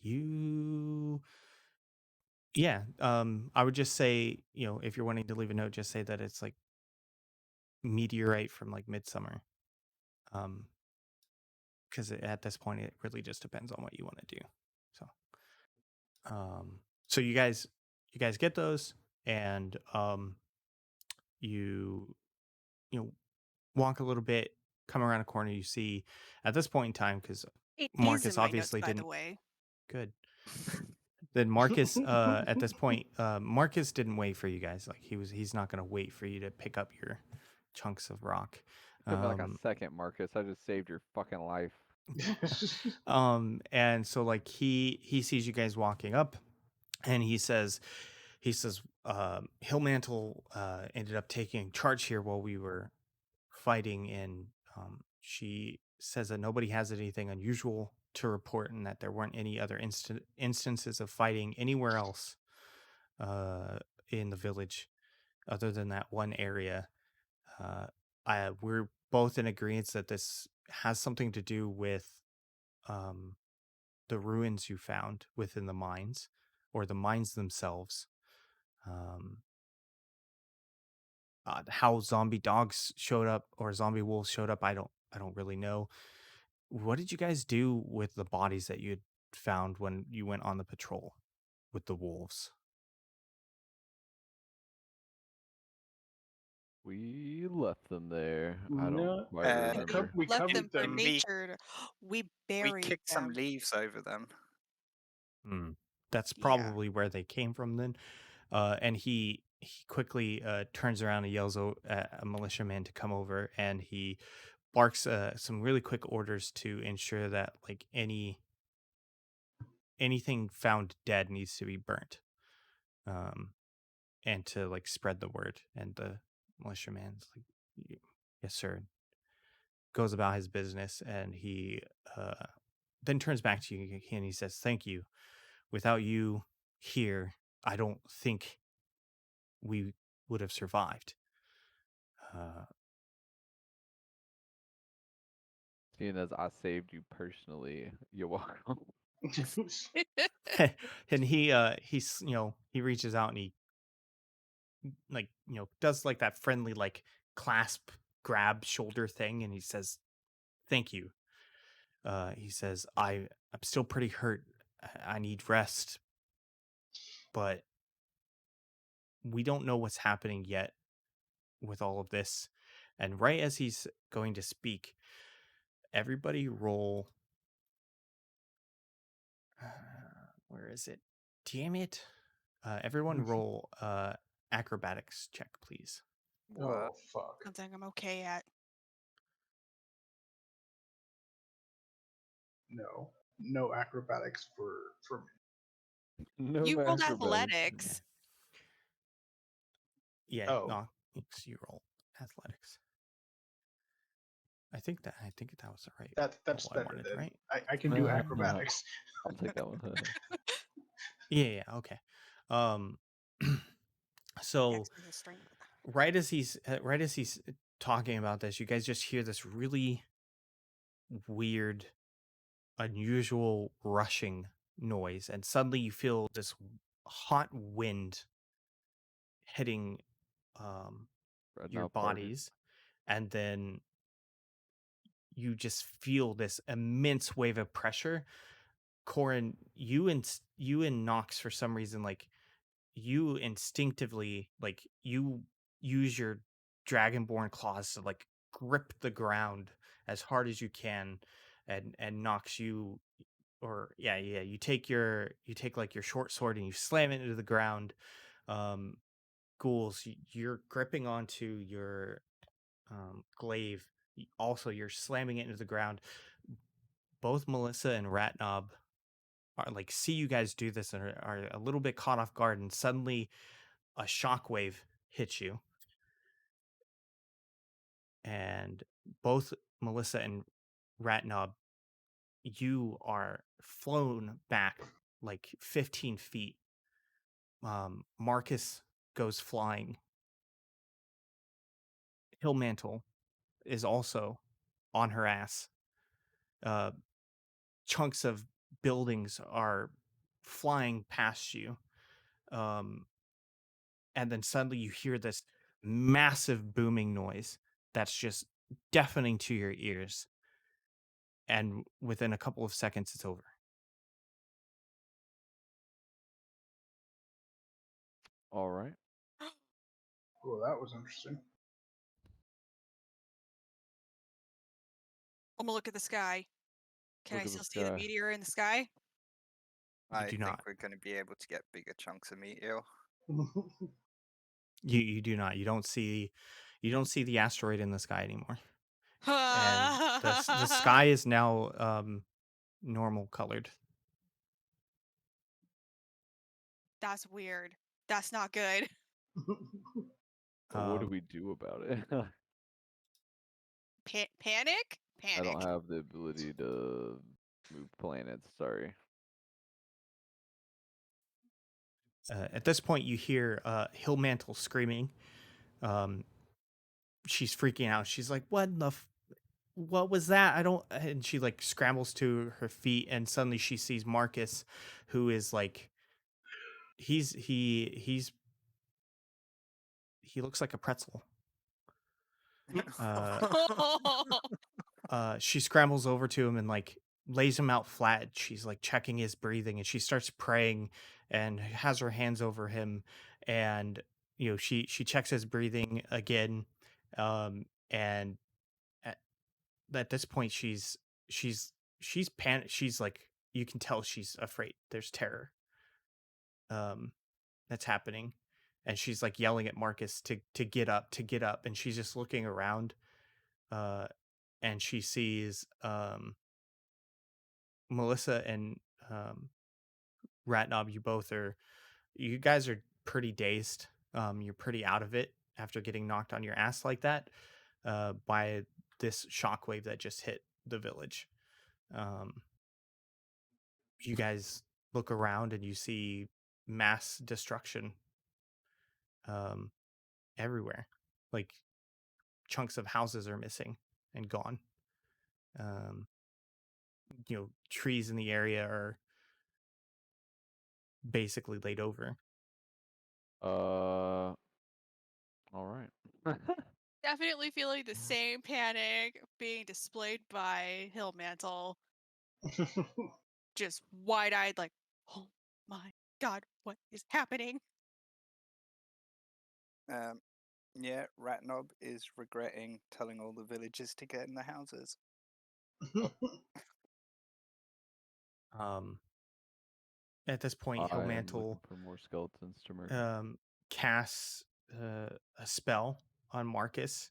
yeah, I would just say, if you're wanting to leave a note, just say that it's like meteorite from like midsummer. Because at this point it really just depends on what you want to do. So you guys get those, and you walk a little bit, come around a corner, you see at this point in time, because 8 days Marcus in my notes, obviously by the didn't. way. Good. Then Marcus, at this point, Marcus didn't wait for you guys. Like he's not gonna wait for you to pick up your chunks of rock. Give me like a second, Marcus. I just saved your fucking life. And so like he sees you guys walking up, and he says, Hillmantle ended up taking charge here while we were fighting, and she says that nobody has anything unusual to report, and that there weren't any other instances of fighting anywhere else in the village other than that one area. We're both in agreement that this has something to do with the ruins you found within the mines, or the mines themselves. How zombie dogs showed up or zombie wolves showed up, I don't really know. What did you guys do with the bodies that you had found when you went on the patrol with the wolves? We left them there. I No, don't quite remember. we Left covered them for them. nature. We We buried kicked some them. leaves over them. That's Yeah. probably where they came from then. And he quickly turns around and yells at a militiaman to come over, and he barks some really quick orders to ensure that like anything found dead needs to be burnt, and to like spread the word. And the militiaman's like, yes sir, goes about his business, and he then turns back to you and he says, thank you. Without you here, I don't think we would have survived. Seeing as I saved you personally, you're welcome. And he's he reaches out, and he like does like that friendly like clasp grab shoulder thing, and he says, thank you. He says, I'm still pretty hurt. I need rest, but we don't know what's happening yet with all of this. And right as he's going to speak, everybody roll. Where is it? Damn it! Everyone roll acrobatics check, please. Oh fuck! Something I'm okay at. No acrobatics for me. No You rolled acrobatics. athletics. Yeah, Oh. Knox, you roll athletics. I think that was the right. That's roll I better wanted, than right? I can do acrobatics. I'll take that one. Yeah, okay. So Dex versus strength. right as he's talking about this, you guys just hear this really weird, unusual rushing noise, and suddenly you feel this hot wind hitting Right your now, party. bodies, and then you just feel this immense wave of pressure. Corin, you and Nox, for some reason, like, you instinctively, like, you use your dragonborn claws to like grip the ground as hard as you can, and Nox, you you take like your short sword and you slam it into the ground. Ghouls, you're gripping onto your glaive. Also, you're slamming it into the ground. Both Melissa and Ratnob are like, see you guys do this and are a little bit caught off guard, and suddenly a shockwave hits you, and both Melissa and Ratnob, you are flown back like 15 feet. Marcus goes flying. Hillmantle is also on her ass. Chunks of buildings are flying past you. And then suddenly you hear this massive booming noise that's just deafening to your ears. And within a couple of seconds, it's over. All right. Oh, that was interesting. I'm gonna look at the sky. Can Look I at the still see the sky. meteor in the sky? You I do think not. we're going to be able to get bigger chunks of meteor. You do not. You don't see the asteroid in the sky anymore. And the sky is now normal colored. That's weird. That's not good. But what do Um, we do about it? Panic? I don't Panic. have the ability to move planets. Sorry. At this point, you hear Hillmantle screaming. She's freaking out. She's like, what was that? I don't. And she like scrambles to her feet, and suddenly she sees Marcus, who is like, he looks like a pretzel. She scrambles over to him and like lays him out flat. She's like checking his breathing, and she starts praying and has her hands over him, and she checks his breathing again, and at this point she's panicked. She's like, you can tell she's afraid. There's terror that's happening, and she's like yelling at Marcus to get up, and she's just looking around, and she sees Melissa and Ratnob. You guys are pretty dazed. You're pretty out of it after getting knocked on your ass like that by this shockwave that just hit the village. You guys look around and you see mass destruction everywhere. Like, chunks of houses are missing and gone. Trees in the area are basically laid over. All right. Definitely feeling the same panic being displayed by Hillmantle. Just wide-eyed, like, oh my god, what is happening? Yeah, Ratnob is regretting telling all the villagers to get in the houses. At this point, I am looking Hillmantle for more skeletons to murder. casts a spell on Marcus,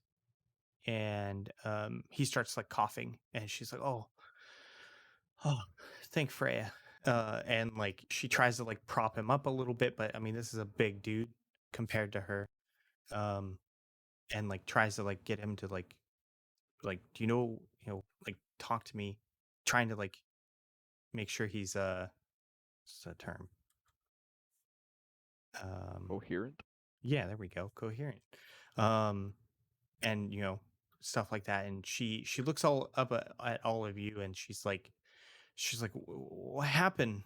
and he starts like coughing, and she's like, oh, thank Freya. And like she tries to like prop him up a little bit, but I mean, this is a big dude compared to her. and like tries to like get him to like do you know like talk to me, trying to like make sure he's what's the term, Coherent. yeah, there we go, coherent, um and stuff like that. And she looks all up at all of you, and she's like what happened?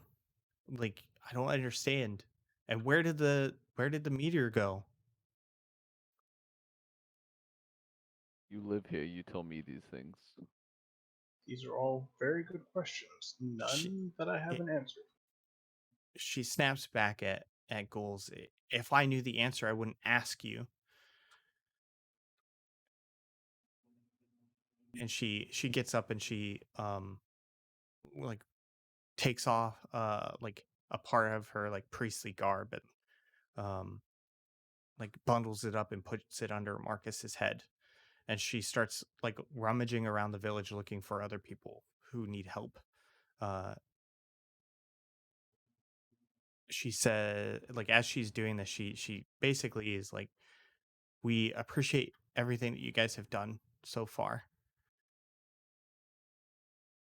Like, I don't understand. And where did the meteor go? You live here. You tell me these things. These are all very good questions. She, None that I it, haven't answered. she snaps back at Goals. If I knew the answer, I wouldn't ask you. And she gets up, and she like takes off like a part of her like priestly garb, and like bundles it up and puts it under Marcus's head. And she starts like rummaging around the village looking for other people who need help. Uh, she said, like, as she's doing this, she basically is like, we appreciate everything that you guys have done so far.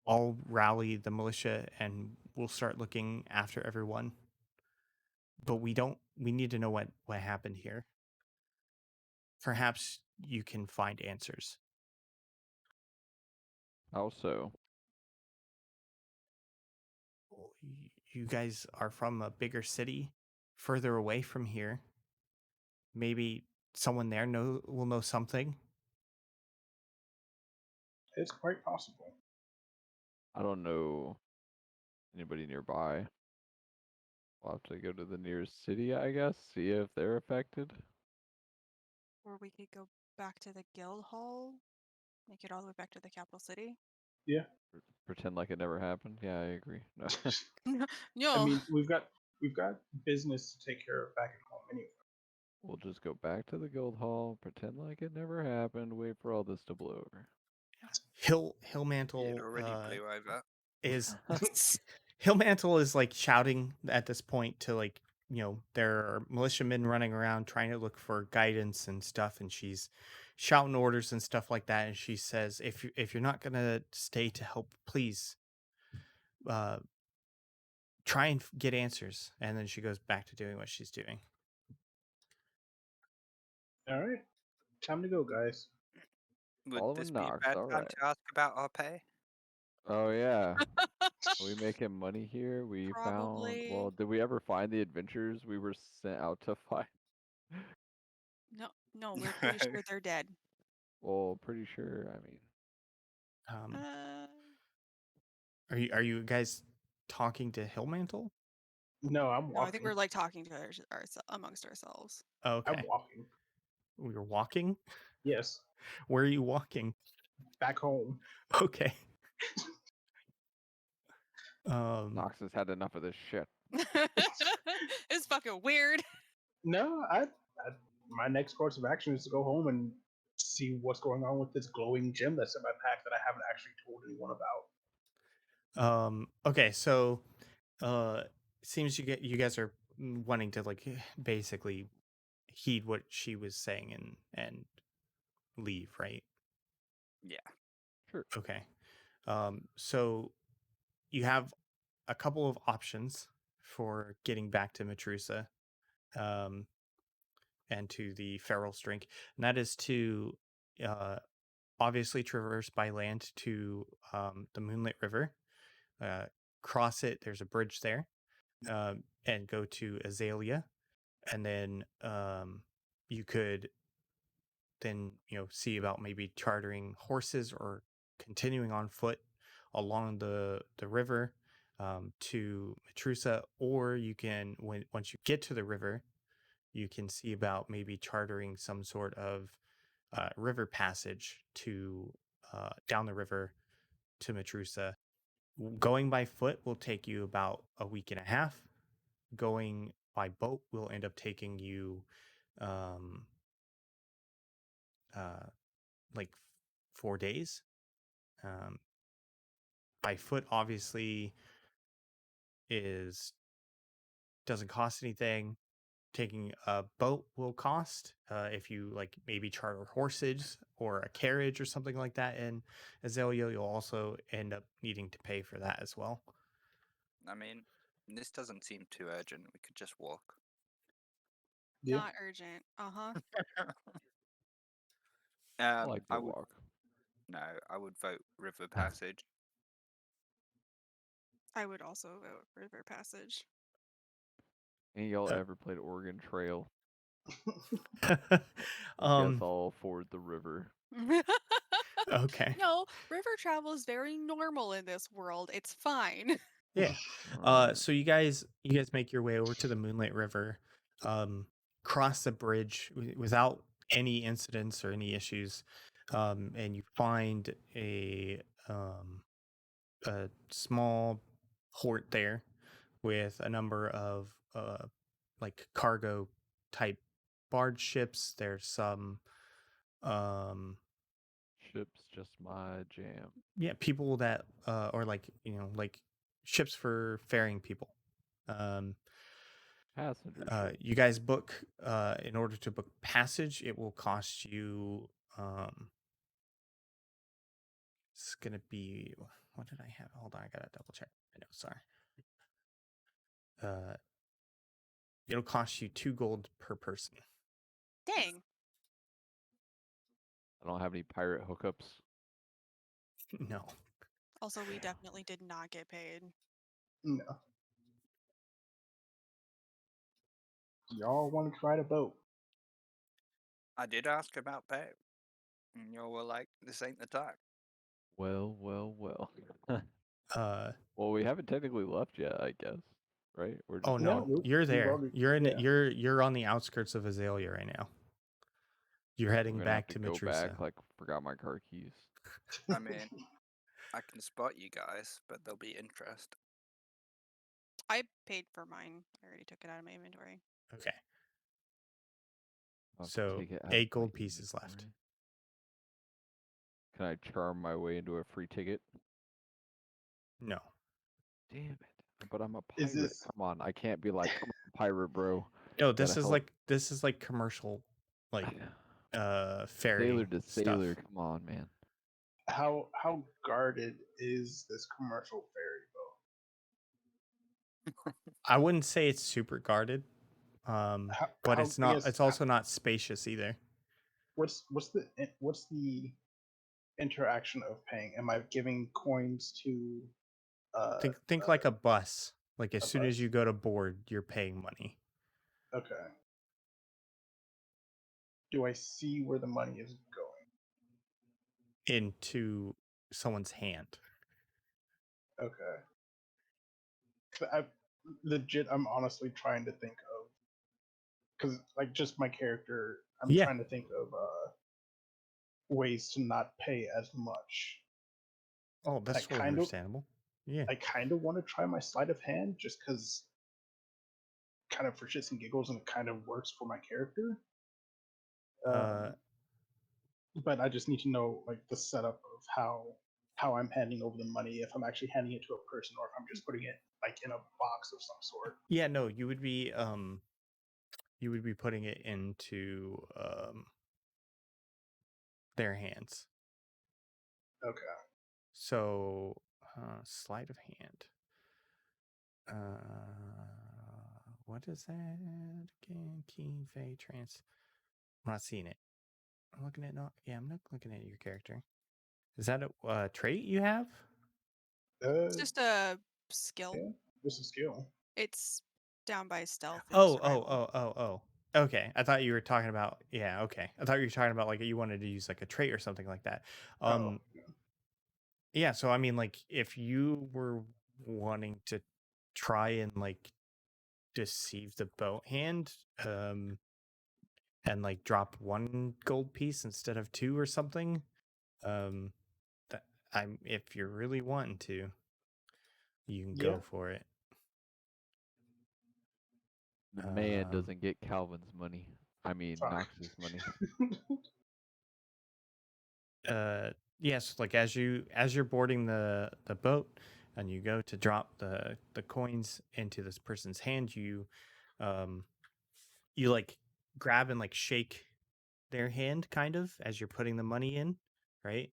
I'll rally the militia and we'll start looking after everyone. But we need to know what happened here. Perhaps you can find answers. How so? You guys are from a bigger city, further away from here. Maybe someone there will know something. It's quite possible. I don't know anybody nearby. We'll have to go to the nearest city, I guess, see if they're affected. Or we could go back to the guild hall, make it all the way back to the capital city. Yeah. Pretend like it never happened. Yeah, I agree. No. No. I mean, we've got business to take care of back at home anyway. We'll just go back to the guild hall, pretend like it never happened, wait for all this to blow over. Hillmantle It already blew over. is Hillmantle is like shouting at this point to like, there are militiamen running around trying to look for guidance and stuff, and she's shouting orders and stuff like that. And she says, if you're not gonna stay to help, please try and get answers. And then she goes back to doing what she's doing. All right, time to go, guys. Would All of this them be a knocks, bad time alright. to ask about our pay? Oh yeah. Are we making money here? We found, Probably. well, did we ever find the adventures we were sent out to find? No, we're pretty sure they're dead. Well, pretty sure, I mean. Uh, Are you guys talking to Hillmantle? No, I'm no, walking. I think we're like talking to amongst ourselves. Okay. I'm walking. We were walking? Yes, Where are you walking? back home. Okay. Knox has had enough of this shit. It's fucking weird. No, my next course of action is to go home and see what's going on with this glowing gem that's in my pack that I haven't actually told anyone about. Okay, so seems you guys are wanting to like basically heed what she was saying and leave, right? Yeah. Sure. Okay. So you have a couple of options for getting back to Matrusa, and to the Feral Drink, and that is to obviously traverse by land to the Moonlit River, cross it. There's a bridge there, and go to Azalea, and then you could then see about maybe chartering horses or continuing on foot along the river to Matrusa, or you can once you get to the river, you can see about maybe chartering some sort of river passage to down the river to Matrusa. Going by foot will take you about a week and a half. Going by boat will end up taking you um, like 4 days. By foot, obviously, doesn't cost anything. taking a boat will cost. If you like maybe charter horses or a carriage or something like that in Azalea, you'll also end up needing to pay for that as well. I mean, this doesn't seem too urgent. We could just walk. Yeah. Not urgent. Uh-huh. I like to I would walk. no. I would vote river passage. I would also vote River Passage. Any of y'all Uh, ever played Oregon Trail? Guess um, I'll ford the river. okay. No, river travel is very normal in this world. It's fine. Yeah. Alright. So you guys make your way over to the Moonlight River, cross the bridge without any incidents or any issues, and you find a small port there with a number of like cargo type barge ships. There's some Ship's just my jam. yeah, people that or like like ships for ferrying people. Passenger ship. You guys book in order to book passage, it will cost you it's gonna be, what did I have? Hold on, I gotta double check. I know, sorry. It'll cost you 2 gold per person. Dang. I don't have any pirate hookups. No. Also, we definitely did not get paid. No. Y'all want to try the boat? I did ask about pay, and y'all were like, "This ain't the time." Well, well, well. Uh Well, we haven't technically left yet, I guess. Right? We're oh just no, walking. you're we've there. already- You're in yeah. you're on the outskirts of Azalea right now. You're We're heading gonna have back to go Matrusa. back like forgot my car keys. I mean, I can spot you guys, but there'll be interest. I paid for mine. I already took it out of my inventory. Okay. I'll have to So take it out of 8 my gold pieces left. inventory. Can I charm my way into a free ticket? No. Damn it. But I'm a Is pirate. this- Come on. I can't be like, come on, pirate bro. No, this Gotta is help. like commercial like ferry Sailor to stuff. sailor. Come on, man. How guarded is this commercial ferry boat? I wouldn't say it's super guarded. But How- it's I not guess, it's also not spacious either. what's the interaction of paying? Am I giving coins to? Think like a bus. Like as a soon as bus. you go to board, you're paying money. Okay. Do I see where the money is going? Into someone's hand. Okay. I'm honestly trying to think of, because like just my character, I'm Yeah. trying to think of ways to not pay as much. Oh, that's I totally kind of- understandable. Yeah. I kind of want to try my sleight of hand just because, kind of for shits and giggles, and it kind of works for my character. But I just need to know like the setup of how I'm handing over the money, if I'm actually handing it to a person or if I'm just putting it like in a box of some sort. Yeah, no, you would be putting it into their hands. Okay. So sleight of hand. What is that again? Key, Fey, Trance. I'm not seeing it. I'm looking at I'm not looking at your character. Is that a trait you have? It's just a skill. Yeah, just a skill. It's down by stealth. And Oh. survival. Okay. I thought you were talking about okay. I thought you were talking about like you wanted to use like a trait or something like that. Oh, Yeah, so I mean like if you were wanting to try and like deceive the boat hand, and like drop 1 gold piece instead of 2 or something, that if you're really wanting to, you can Yeah. go for it. The man Um, doesn't get Calvin's money. I mean, Fuck. Knox's money. Yes, like as you're boarding the boat and you go to drop the coins into this person's hand, you you like grab and like shake their hand kind of as you're putting the money in, right?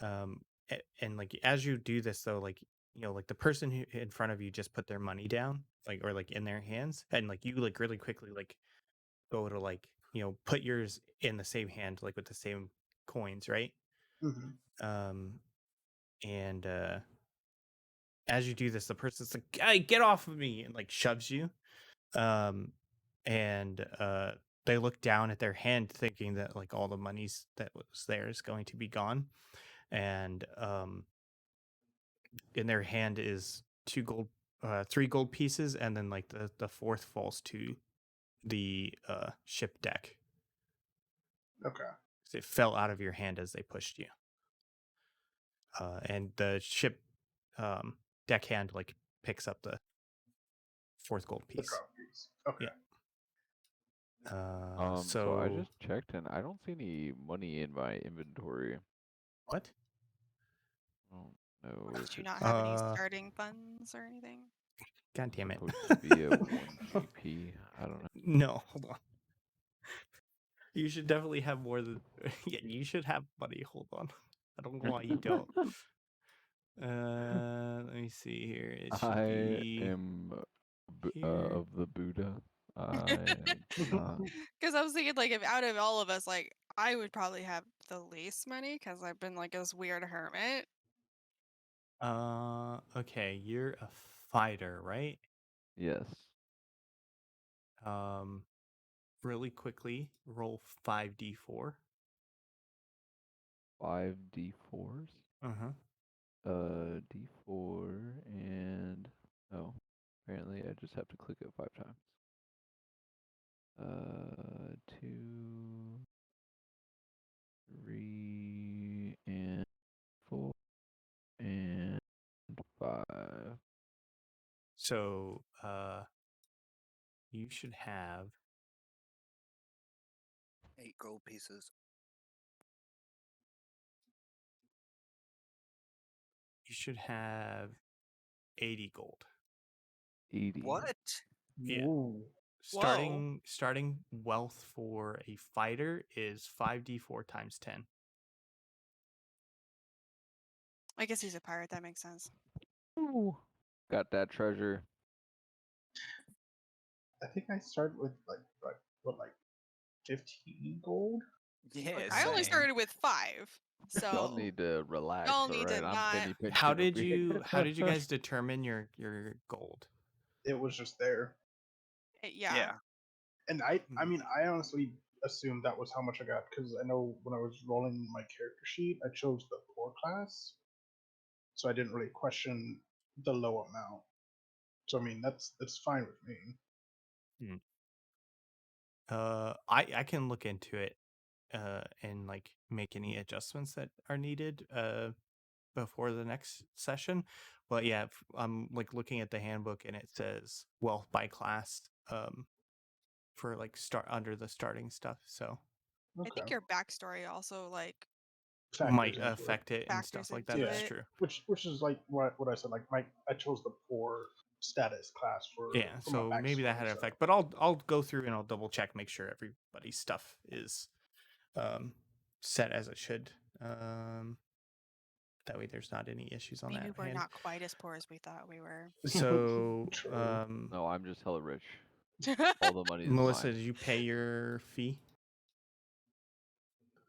And like as you do this though, like like the person who in front of you just put their money down, like or like in their hands, and like you like really quickly like go to like put yours in the same hand, like with the same coins, right? Mm-hmm. And as you do this, the person's like, "Hey, get off of me!" and like shoves you. And they look down at their hand, thinking that like all the monies that was there is going to be gone, and in their hand is 3 gold pieces, and then like the fourth falls to the ship deck. Okay. So it fell out of your hand as they pushed you. And the ship deckhand like picks up the fourth gold The piece. drop piece. Okay. Yeah. So I just checked and I don't see any money in my inventory. What? I don't know Did if you it's not have any starting funds or anything? God damn it. supposed to be a 1 GP. I don't know. No, hold on. You should definitely have more than. Yeah, you should have money. Hold on. I don't know why you don't. Let me see here. It should I be am here. of the Buddha. I am not. Because I was thinking, like, if out of all of us, like, I would probably have the least money because I've been like this weird hermit. Okay, you're a fighter, right? Yes. Really quickly, roll 5d4. 5 D4s. Uh-huh. D4 and oh, apparently I just have to click it 5 times. 2, 3, and 4, and 5. So, you should have 8 gold pieces. you should have 80 gold. 80. What? Yeah. Ooh. Starting wealth for a fighter is 5d4 times 10. I guess he's a pirate. That makes sense. Ooh. Got that treasure. I think I started with like 15 gold. Yeah, I only same. started with 5, so Y'all need to relax, y'all need to alright? I'm not. penny pinching How did over here. you guys determine your gold? It was just there, Yeah. and I mean, I honestly assumed that was how much I got because I know when I was rolling my character sheet, I chose the poor class, so I didn't really question the low amount. So I mean, that's fine with me. I can look into it and like make any adjustments that are needed before the next session. But yeah, I'm like looking at the handbook and it says wealth by class for like start under the starting stuff. So I think your backstory also like Factors might into it. affect it and factors stuff like that. into That's it. true. Which is like what I said. Like I chose the poor status class for Yeah, for my so maybe that backstory, had an so. effect. But I'll go through and I'll double check, make sure everybody's stuff is set as it should. That way there's not any issues on Maybe that we're hand. not quite as poor as we thought we were. So True. No, I'm just hella rich. All the money is Melissa, mine. did you pay your fee?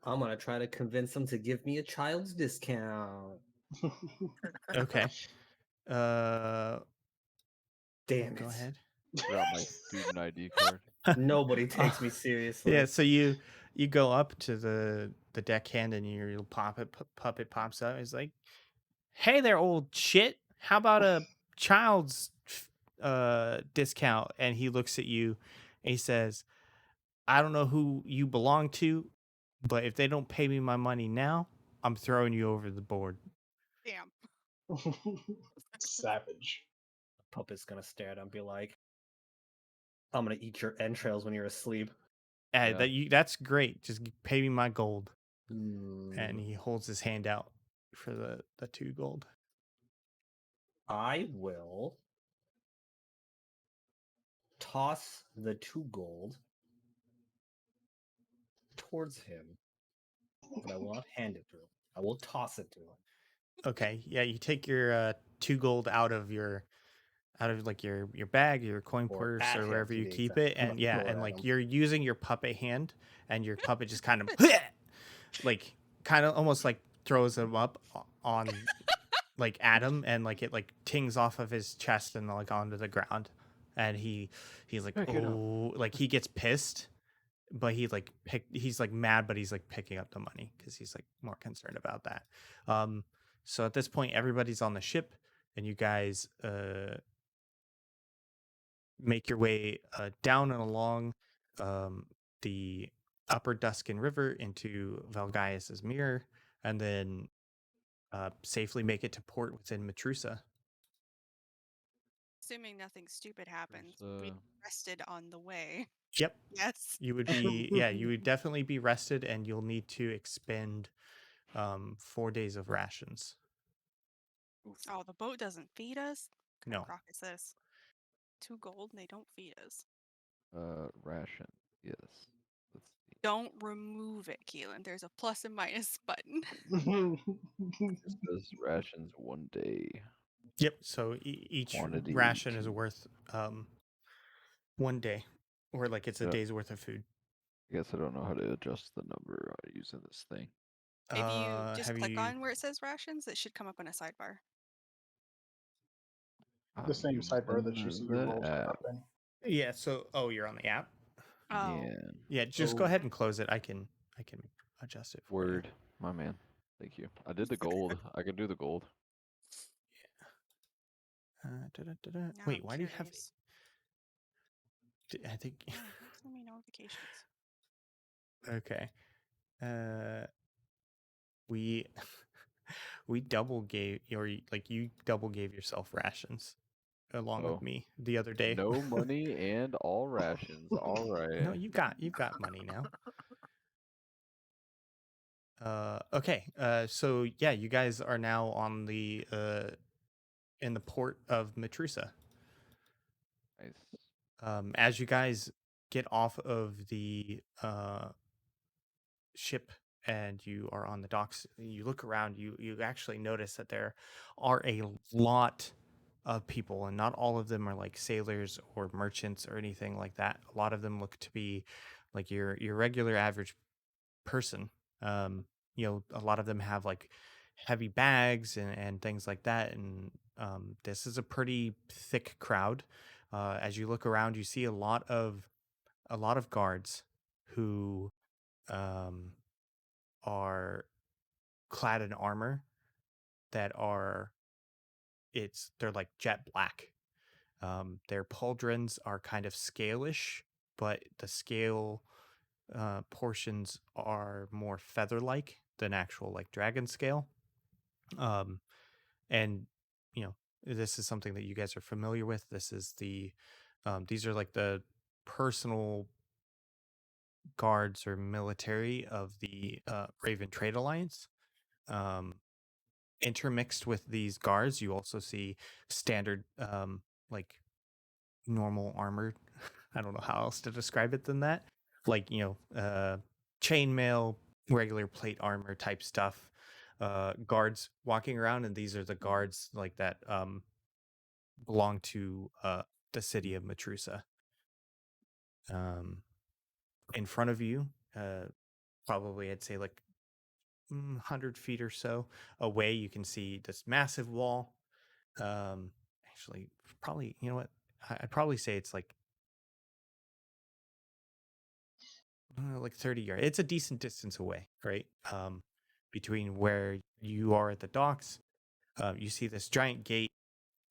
I'm gonna try to convince them to give me a child's discount. Okay. Damn Go it. ahead. Forgot my student ID card. Nobody takes me seriously. Yeah, so you go up to the deckhand and your little puppet pops up. It's like, "Hey there, old shit. How about a child's discount?" And he looks at you and he says, "I don't know who you belong to, but if they don't pay me my money now, I'm throwing you over the board." Damn. Savage. Puppet's gonna stare at him and be like, I'm gonna eat your entrails when you're asleep. Yeah. That's great. Just pay me my gold. Hmm. And he holds his hand out for the 2 gold. I will toss the 2 gold towards him, but I will not hand it to him. I will toss it to him. Okay, yeah, you take your 2 gold out of like your bag, your coin Or purse, at or him, wherever to you be keep exact. it, I'm and gonna yeah, throw it and at like him. you're using your puppet hand, and your puppet just kind of like almost like throws him up on like at him, and like it like tings off of his chest and like onto the ground, and he's like, Pick it up. oh, like he gets pissed, but he's like mad, but he's like picking up the money because he's like more concerned about that. So at this point, everybody's on the ship, and you guys make your way down and along the upper Duskin River into Valgaius's Mirror, and then safely make it to port within Matrusa. Assuming nothing stupid happens, There's, we rested on the way. Yep. Yes. You would be, you would definitely be rested, and you'll need to expend 4 days of rations. Oof. Oh, the boat doesn't feed us? What kind No. of crock is this? 2 gold and they don't feed us. Ration. Yes. Let's see. Don't remove it, Keelan. There's a plus and minus button. It says rations 1 day. Yep. So each Quantity ration is 2. worth 1 day, or like it's a Yeah. day's worth of food. I guess I don't know how to adjust the number using this thing. If you just Have click you? on where it says rations, it should come up on a sidebar. The same sidebar that you see your the rolls come app. up in. Yeah. So you're on the app. Oh. Yeah. Yeah. Just go Oh. ahead and close it. I can adjust it for Word. My man. Thank you. I did the gold. I could do the gold. you. Now Wait, I'm why do you have? curious. I think. Oh, don't send me notifications. Okay. We we double gave, or like you double gave yourself rations along with Oh. me the other day. No money and all rations. All right. No, you've got money now. Okay. So yeah, you guys are now on the in the port of Matrusa. Nice. As you guys get off of the ship and you are on the docks, you look around, you actually notice that there are a lot of people, and not all of them are like sailors or merchants or anything like that. A lot of them look to be like your regular average person. A lot of them have like heavy bags and things like that, and this is a pretty thick crowd. As you look around, you see a lot of guards who are clad in armor that they're like jet black. Their pauldrons are kind of scalish, but the scale portions are more feather-like than actual like dragon scale. And this is something that you guys are familiar with. This is these are like the personal guards or military of the Raven Trade Alliance. Intermixed with these guards, you also see standard like normal armor. I don't know how else to describe it than that. Like, chainmail, regular plate armor type stuff. Guards walking around, and these are the guards like that belong to the city of Matrusa. In front of you, probably I'd say like 100 feet or so away, you can see this massive wall. Actually, probably, you know what? I'd probably say it's like 30 yards. It's a decent distance away, right? Between where you are at the docks, you see this giant gate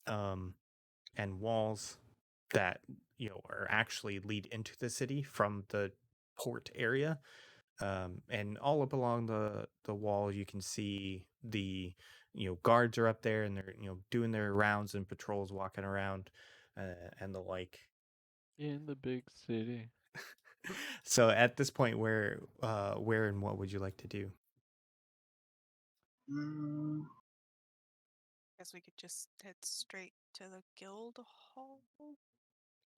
and walls that are actually lead into the city from the port area. And all up along the wall, you can see the guards are up there, and they're doing their rounds and patrols, walking around, and the like. In the big city. So at this point, where and what would you like to do? Guess we could just head straight to the guild hall.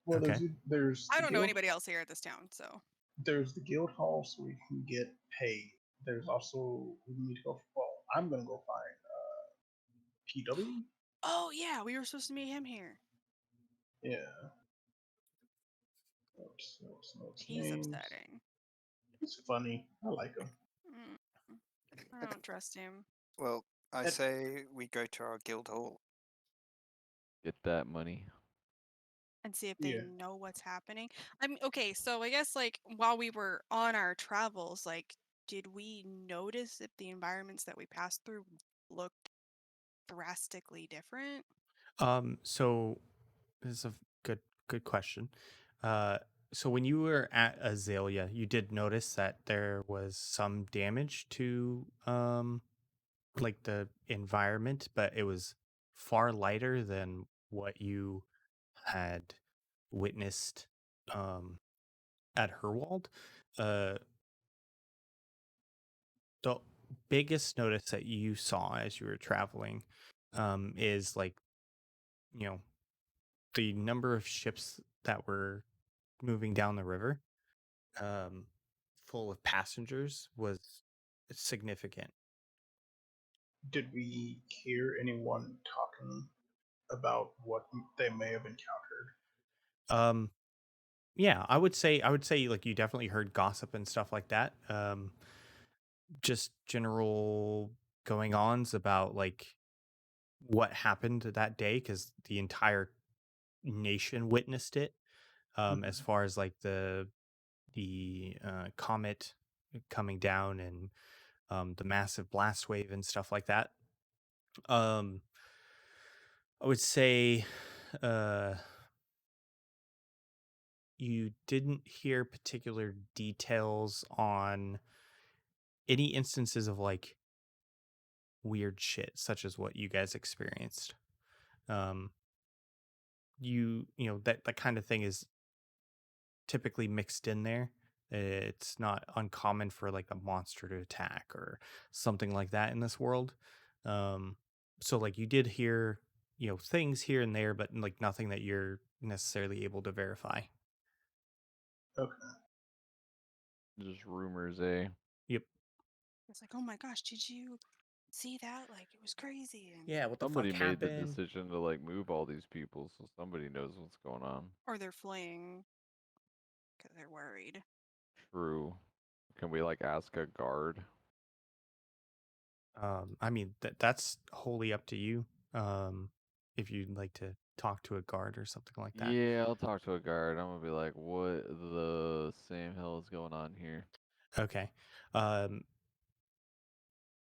Well, Okay. there's I don't know guild- anybody else here at this town, so there's the guild hall, so we can get paid. There's also we need to go. Well, I'm gonna go find PW. Oh yeah, we were supposed to meet him here. Yeah. Notes, He's names. upsetting. He's funny. I like him. I don't trust him. Well, I And- say we go to our guild hall. Get that money. And see if they Yeah. know what's happening. I mean, okay, so I guess like while we were on our travels, like, did we notice if the environments that we passed through looked drastically different? So this is a good question. So when you were at Azalea, you did notice that there was some damage to like the environment, but it was far lighter than what you had witnessed at Herwald. Uh, the biggest notice that you saw as you were traveling is like, you know, the number of ships that were moving down the river full of passengers was significant. Did we hear anyone talking about what they may have encountered? Yeah, I would say like you definitely heard gossip and stuff like that. Just general going ons about like what happened that day because the entire nation witnessed it. As far as like the comet coming down and the massive blast wave and stuff like that. I would say you didn't hear particular details on any instances of like weird shit such as what you guys experienced. You know that kind of thing is typically mixed in there. It's not uncommon for like a monster to attack or something like that in this world. So like you did hear, you know, things here and there, but like nothing that you're necessarily able to verify. Okay. Just rumors, eh? Yep. It's like, oh my gosh, did you see that? Like, it was crazy. And Yeah. What the Somebody fuck made the happened? decision to like move all these people, so somebody knows what's going on. or they're fleeing because they're worried. True. Can we like ask a guard? I mean that's wholly up to you. If you'd like to talk to a guard or something like that. Yeah, I'll talk to a guard. I'm gonna be like, what the same hell is going on here? Okay. Um.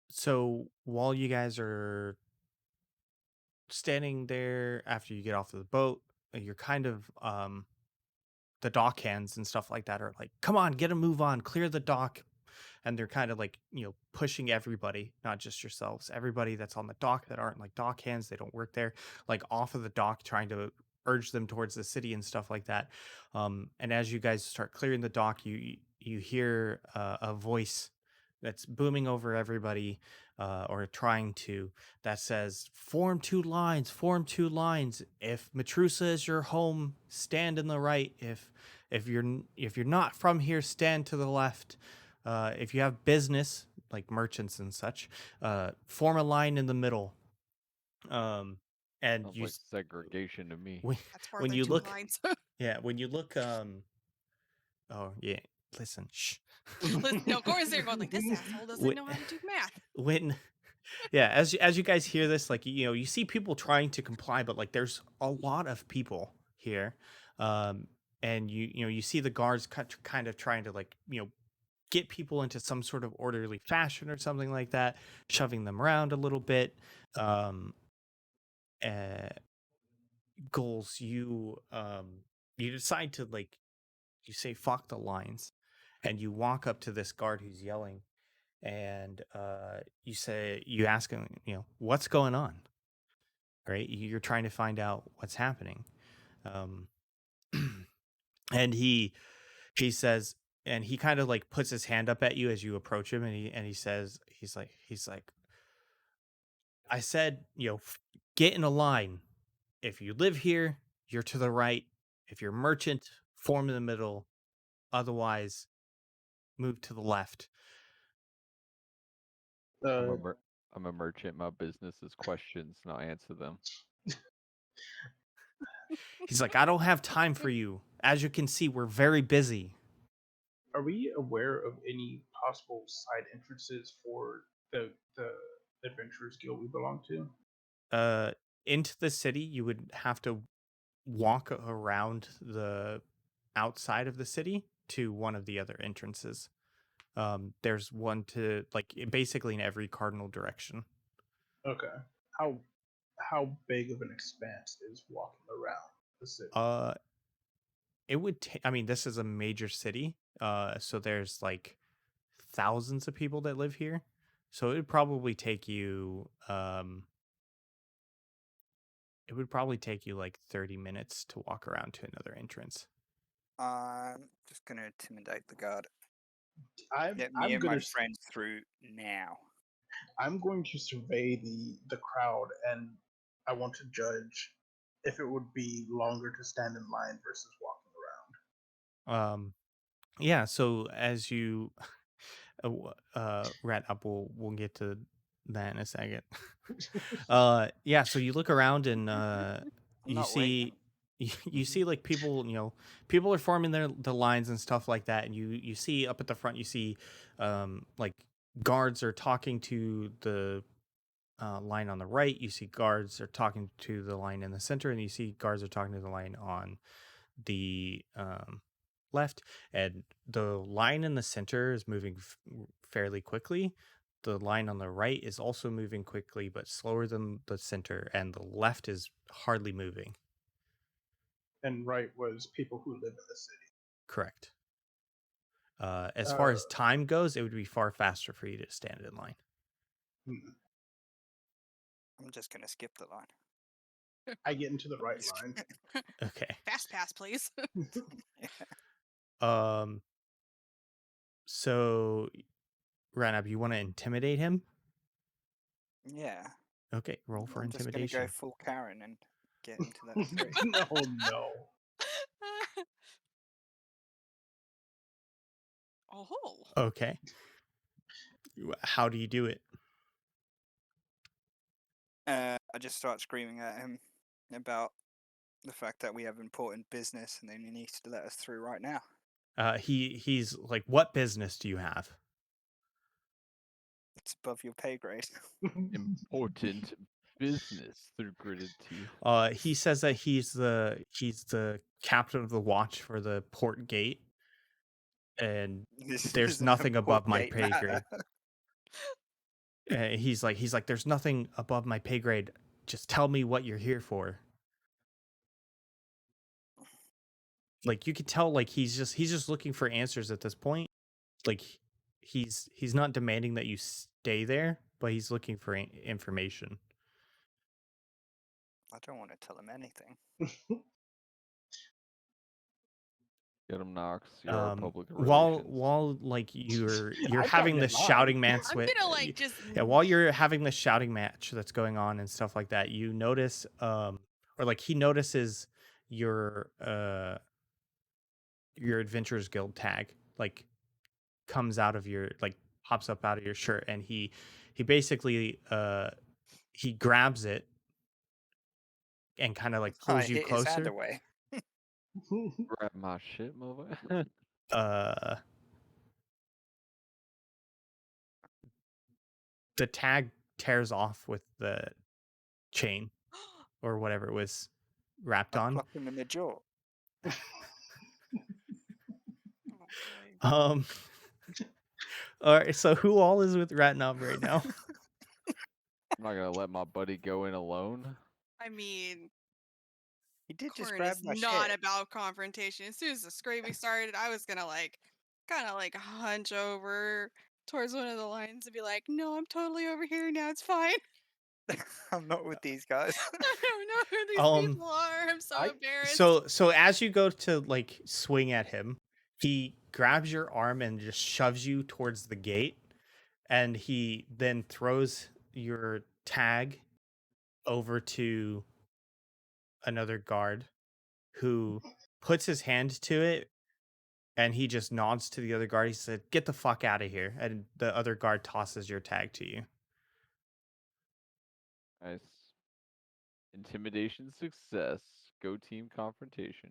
So while you guys are standing there after you get off of the boat, you're kind of the dock hands and stuff like that are like, come on, get a move on, clear the dock. And they're kind of like, you know, pushing everybody, not just yourselves, everybody that's on the dock that aren't like dock hands, they don't work there, like off of the dock, trying to urge them towards the city and stuff like that. And as you guys start clearing the dock, you hear a voice that's booming over everybody, or trying to, that says, form two lines, form two lines. If Matrusa is your home, stand in the right. If you're not from here, stand to the left. If you have business like merchants and such, form a line in the middle. And Sounds you like segregation to me. That's more when than you two look, lines. yeah, when you look, oh yeah, listen, shh. No, Cora's there going like, this asshole doesn't When- know how to do math. when yeah, as you guys hear this, like, you know, you see people trying to comply, but like there's a lot of people here, and you know you see the guards kind of trying to, like, you know, get people into some sort of orderly fashion or something like that, shoving them around a little bit. um uh, Goals, you decide to, like, you say fuck the lines, and you walk up to this guard who's yelling, and you ask him, you know, what's going on, right? You're trying to find out what's happening. um and he says, and he kind of like puts his hand up at you as you approach him, and he says, he's like, I said, you know, get in a line. If you live here, you're to the right. If you're merchant, form in the middle. Otherwise, move to the left. I'm a merchant. My business is questions, and I'll answer them. He's like, I don't have time for you. As you can see, we're very busy. Are we aware of any possible side entrances for the Adventurers Guild we belong to? Into the city, you would have to walk around the outside of the city to one of the other entrances. There's one to basically in every cardinal direction. Okay. How big of an expanse is walking around the city? It would take. I mean, this is a major city. So there's like thousands of people that live here. So it would probably take you. It would probably take you like 30 minutes to walk around to another entrance. I'm just gonna intimidate the guard. Get I'm me and my gonna friends through now. I'm going to survey the crowd, and I want to judge if it would be longer to stand in line versus walking around. Yeah. So as you, Rat Up, we'll get to that in a second. Yeah. So you look around and you not see. You see like people, people are forming the lines and stuff like that, and you see up at the front, you see like guards are talking to the line on the right. You see guards are talking to the line in the center, and you see guards are talking to the line on the left. And the line in the center is moving fairly quickly. The line on the right is also moving quickly, but slower than the center, and the left is hardly moving. And right was people who live in the city. Correct. As far as time goes, it would be far faster for you to stand in line. I'm just gonna skip the line. I get into the right line. Okay. Fast pass, please. So, Ranab, you want to intimidate him? Yeah. Okay, roll for I'm just intimidation. gonna go full Karen and get into that tree. No. Oh. Okay. How do you do it? I just start screaming at him about the fact that we have important business and then he needs to let us through right now. He's like, what business do you have? It's above your pay grade. Important business through gritted teeth. He says that he's the captain of the watch for the port gate, and there's nothing above my pay grade. He's like, there's nothing above my pay grade. Just tell me what you're here for. Like you could tell, like he's just looking for answers at this point. Like he's not demanding that you stay there, but he's looking for information. I don't want to tell him anything. Get him, Knox. You're our public relations. While like you're I having can't this get mine. shouting match I'm with gonna like just while you're having this shouting match that's going on and stuff like that, you notice or like he notices your Adventurers Guild tag like comes out of your like pops up out of your shirt, and he basically he grabs it and kind of like pulls you hit his hand closer. away. Grab my shit, mother. The tag tears off with the chain or whatever it was wrapped I on. clock him in the jaw. All right, so who all is with Ratnob right now? I'm not gonna let my buddy go in alone. I mean, He did just Corin grab is my not shit. about confrontation. As soon as the screaming started, I was gonna like kind of like hunch over towards one of the lines and be like, "No, I'm totally over here now. It's fine." I'm not with these guys. I don't know who these people are. I'm so embarrassed. So as you go to like swing at him, he grabs your arm and just shoves you towards the gate, and he then throws your tag over to another guard who puts his hand to it And he just nods to the other guard. He said, "Get the fuck out of here." And the other guard tosses your tag to you. Nice. Intimidation success. Go team confrontation.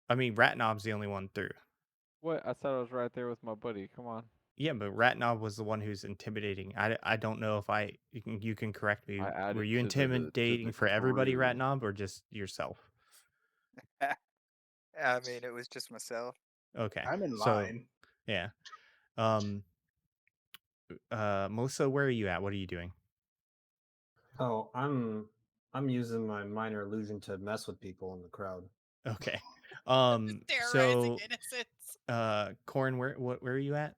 I mean, Ratnob's the only one through. What? I thought I was right there with my buddy. Come on. Yeah, but Ratnob was the one who's intimidating. I don't know if you can correct me. I added Were you to the intimidating for everybody, crew. Ratnob, or just yourself? I mean, it was just myself. Okay. I'm in so, line. Yeah. Melissa, where are you at? What are you doing? Oh, I'm using my minor illusion to mess with people in the crowd. Okay. Terrorizing innocents. Corin, where are you at?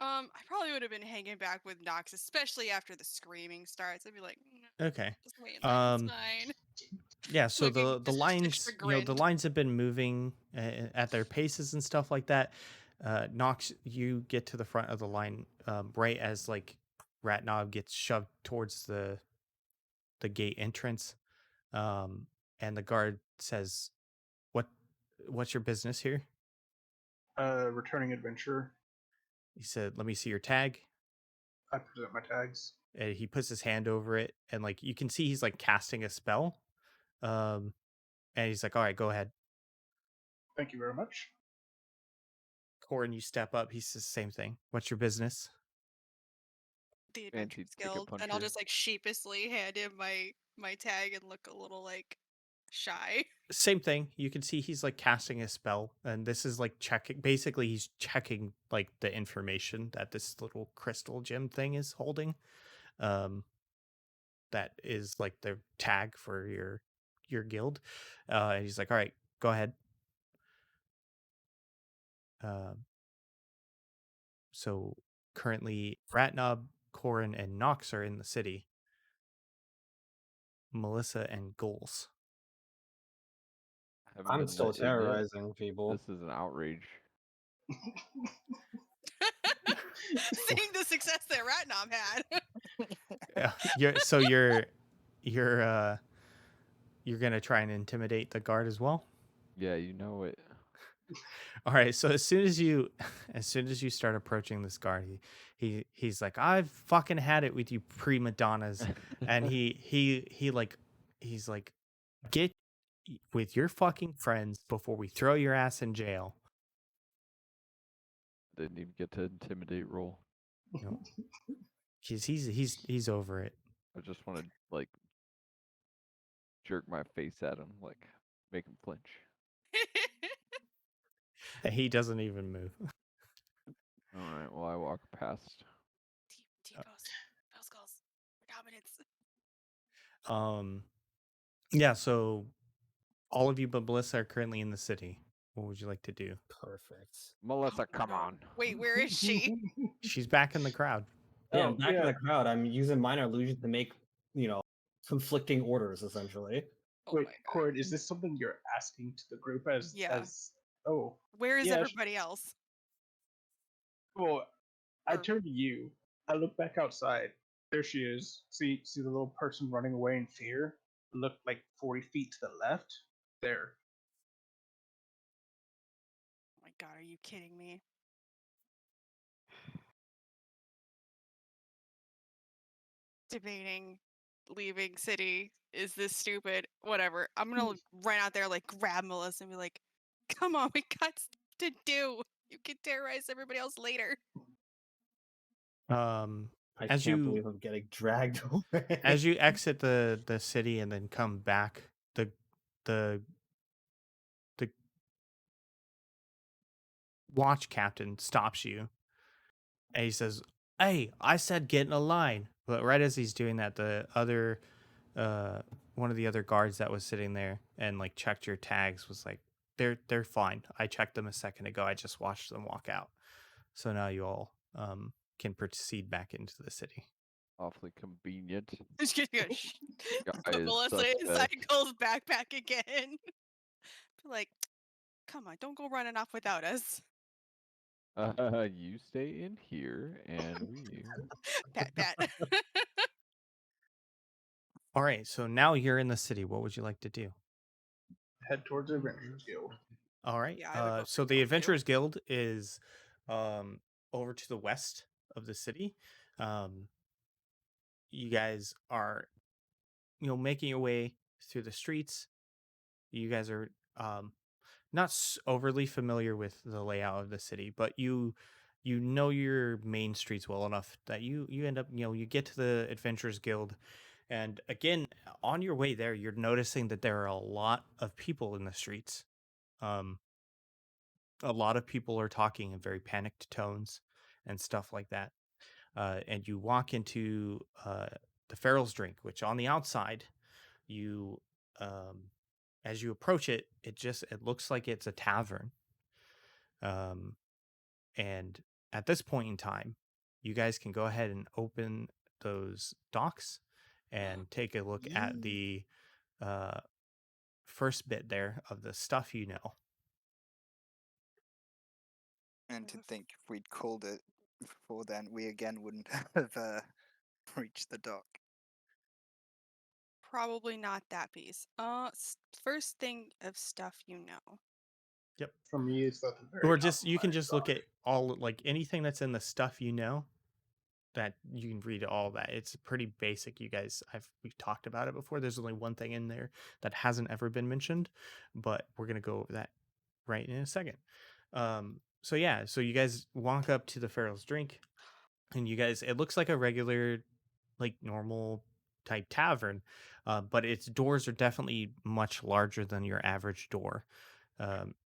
I probably would have been hanging back with Nox, especially after the screaming starts. I'd be like, Okay. just wait in line, it's fine. Yeah, so Looking the just lines, the chagrined. lines have been moving at their paces and stuff like that. Nox, you get to the front of the line right as like Ratnob gets shoved towards the gate entrance, and the guard says, "What's your business here?" Returning adventurer. He said, "Let me see your tag." I present my tags. And he puts his hand over it, and like you can see, he's like casting a spell. And he's like, "All right, go ahead." Thank you very much. Corin, you step up. He says the same thing. "What's your business?" The Adventurers Anti-ticket Guild, and I'll puncher. just like sheepishly hand him my tag and look a little like shy. Same thing. You can see he's like casting a spell, and this is like checking. Basically, he's checking like the information that this little crystal gem thing is holding. That is like the tag for your guild. And he's like, "All right, go ahead." So currently, Ratnob, Corin, and Nox are in the city. Melissa and Goals. Haven't I'm been still let in yet. terrorizing people. This is an outrage. Seeing the success that Ratnom had. You're gonna try and intimidate the guard as well. Yeah, you know it. All right. So as soon as you start approaching this guard, he's like, "I've fucking had it with you prima donnas," and he's like, "Get with your fucking friends before we throw your ass in jail." Didn't even get to intimidate roll. No. He's over it. I just want to like jerk my face at him, like make him flinch. He doesn't even move. All right. Well, I walk past. T-Post, Bell Skulls, dominance. Yeah. So all of you but Melissa are currently in the city. What would you like to do? Perfect. Melissa, Oh, come no. on. Wait, where is she? She's back in the crowd. Yeah, Oh, I'm back yeah. in the crowd. I'm using minor illusion to make, conflicting orders essentially. Oh Wait, my god. Cord, is this something you're asking to the group as Yeah. as oh Where is yeah, everybody else? well, I Or- turn to you. I look back outside. There she is. See the little person running away in fear? Look like 40 feet to the left. There. Oh my god, are you kidding me? Debating leaving city. Is this stupid? Whatever. I'm gonna run out there, like grab Melissa and be like, come on, we got stuff to do. You can terrorize everybody else later. I As can't you believe I'm getting dragged away. as you exit the city and then come back, the watch captain stops you, and he says, "Hey, I said get in a line." But right as he's doing that, the other one of the other guards that was sitting there and like checked your tags was like, "They're fine. I checked them a second ago. I just watched them walk out." So now you all can proceed back into the city. Awfully convenient. Just gonna go Guy put is Melissa inside suspect. Cole's backpack again. Be like, come on, don't go running off without us. You stay in here, and we. Pat, pat. All right. So now you're in the city. What would you like to do? Head towards the Adventurers Guild. All right. Yeah, I would vote for So the Yale too. Adventurers Guild is over to the west of the city. You guys are, making your way through the streets. You guys are not overly familiar with the layout of the city, but you know your main streets well enough that you end up, you get to the Adventurers Guild, and again, on your way there, you're noticing that there are a lot of people in the streets. Um, a lot of people are talking in very panicked tones and stuff like that. And you walk into the Farrell's Drink, which on the outside, you um, as you approach it, it looks like it's a tavern. Um, and at this point in time, you guys can go ahead and open those docks and take a look at the uh, first bit there of the stuff you know. And to think if we'd called it before then, we again wouldn't have reached the dock. Probably not that piece. First thing of stuff you know. Yep. For me, it's at the very Or top just of you my can just look dock. at all like anything that's in the stuff you know. That you can read all that. It's pretty basic. You guys, we've talked about it before. There's only one thing in there that hasn't ever been mentioned, but we're gonna go over that right in a second. So yeah, so you guys walk up to the Farrell's Drink, and you guys, it looks like a regular, like normal type tavern, but its doors are definitely much larger than your average door.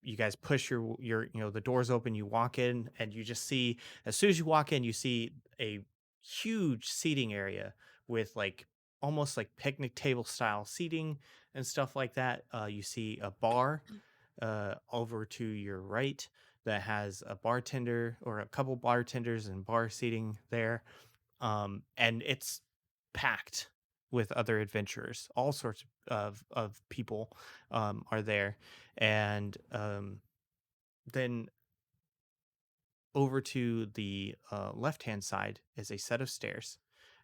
You guys push the doors open, you walk in, and you just see, as soon as you walk in, you see a huge seating area with like almost like picnic table style seating and stuff like that. You see a bar over to your right that has a bartender or a couple bartenders and bar seating there. And it's packed with other adventurers. All sorts of people are there. And then over to the left hand side is a set of stairs.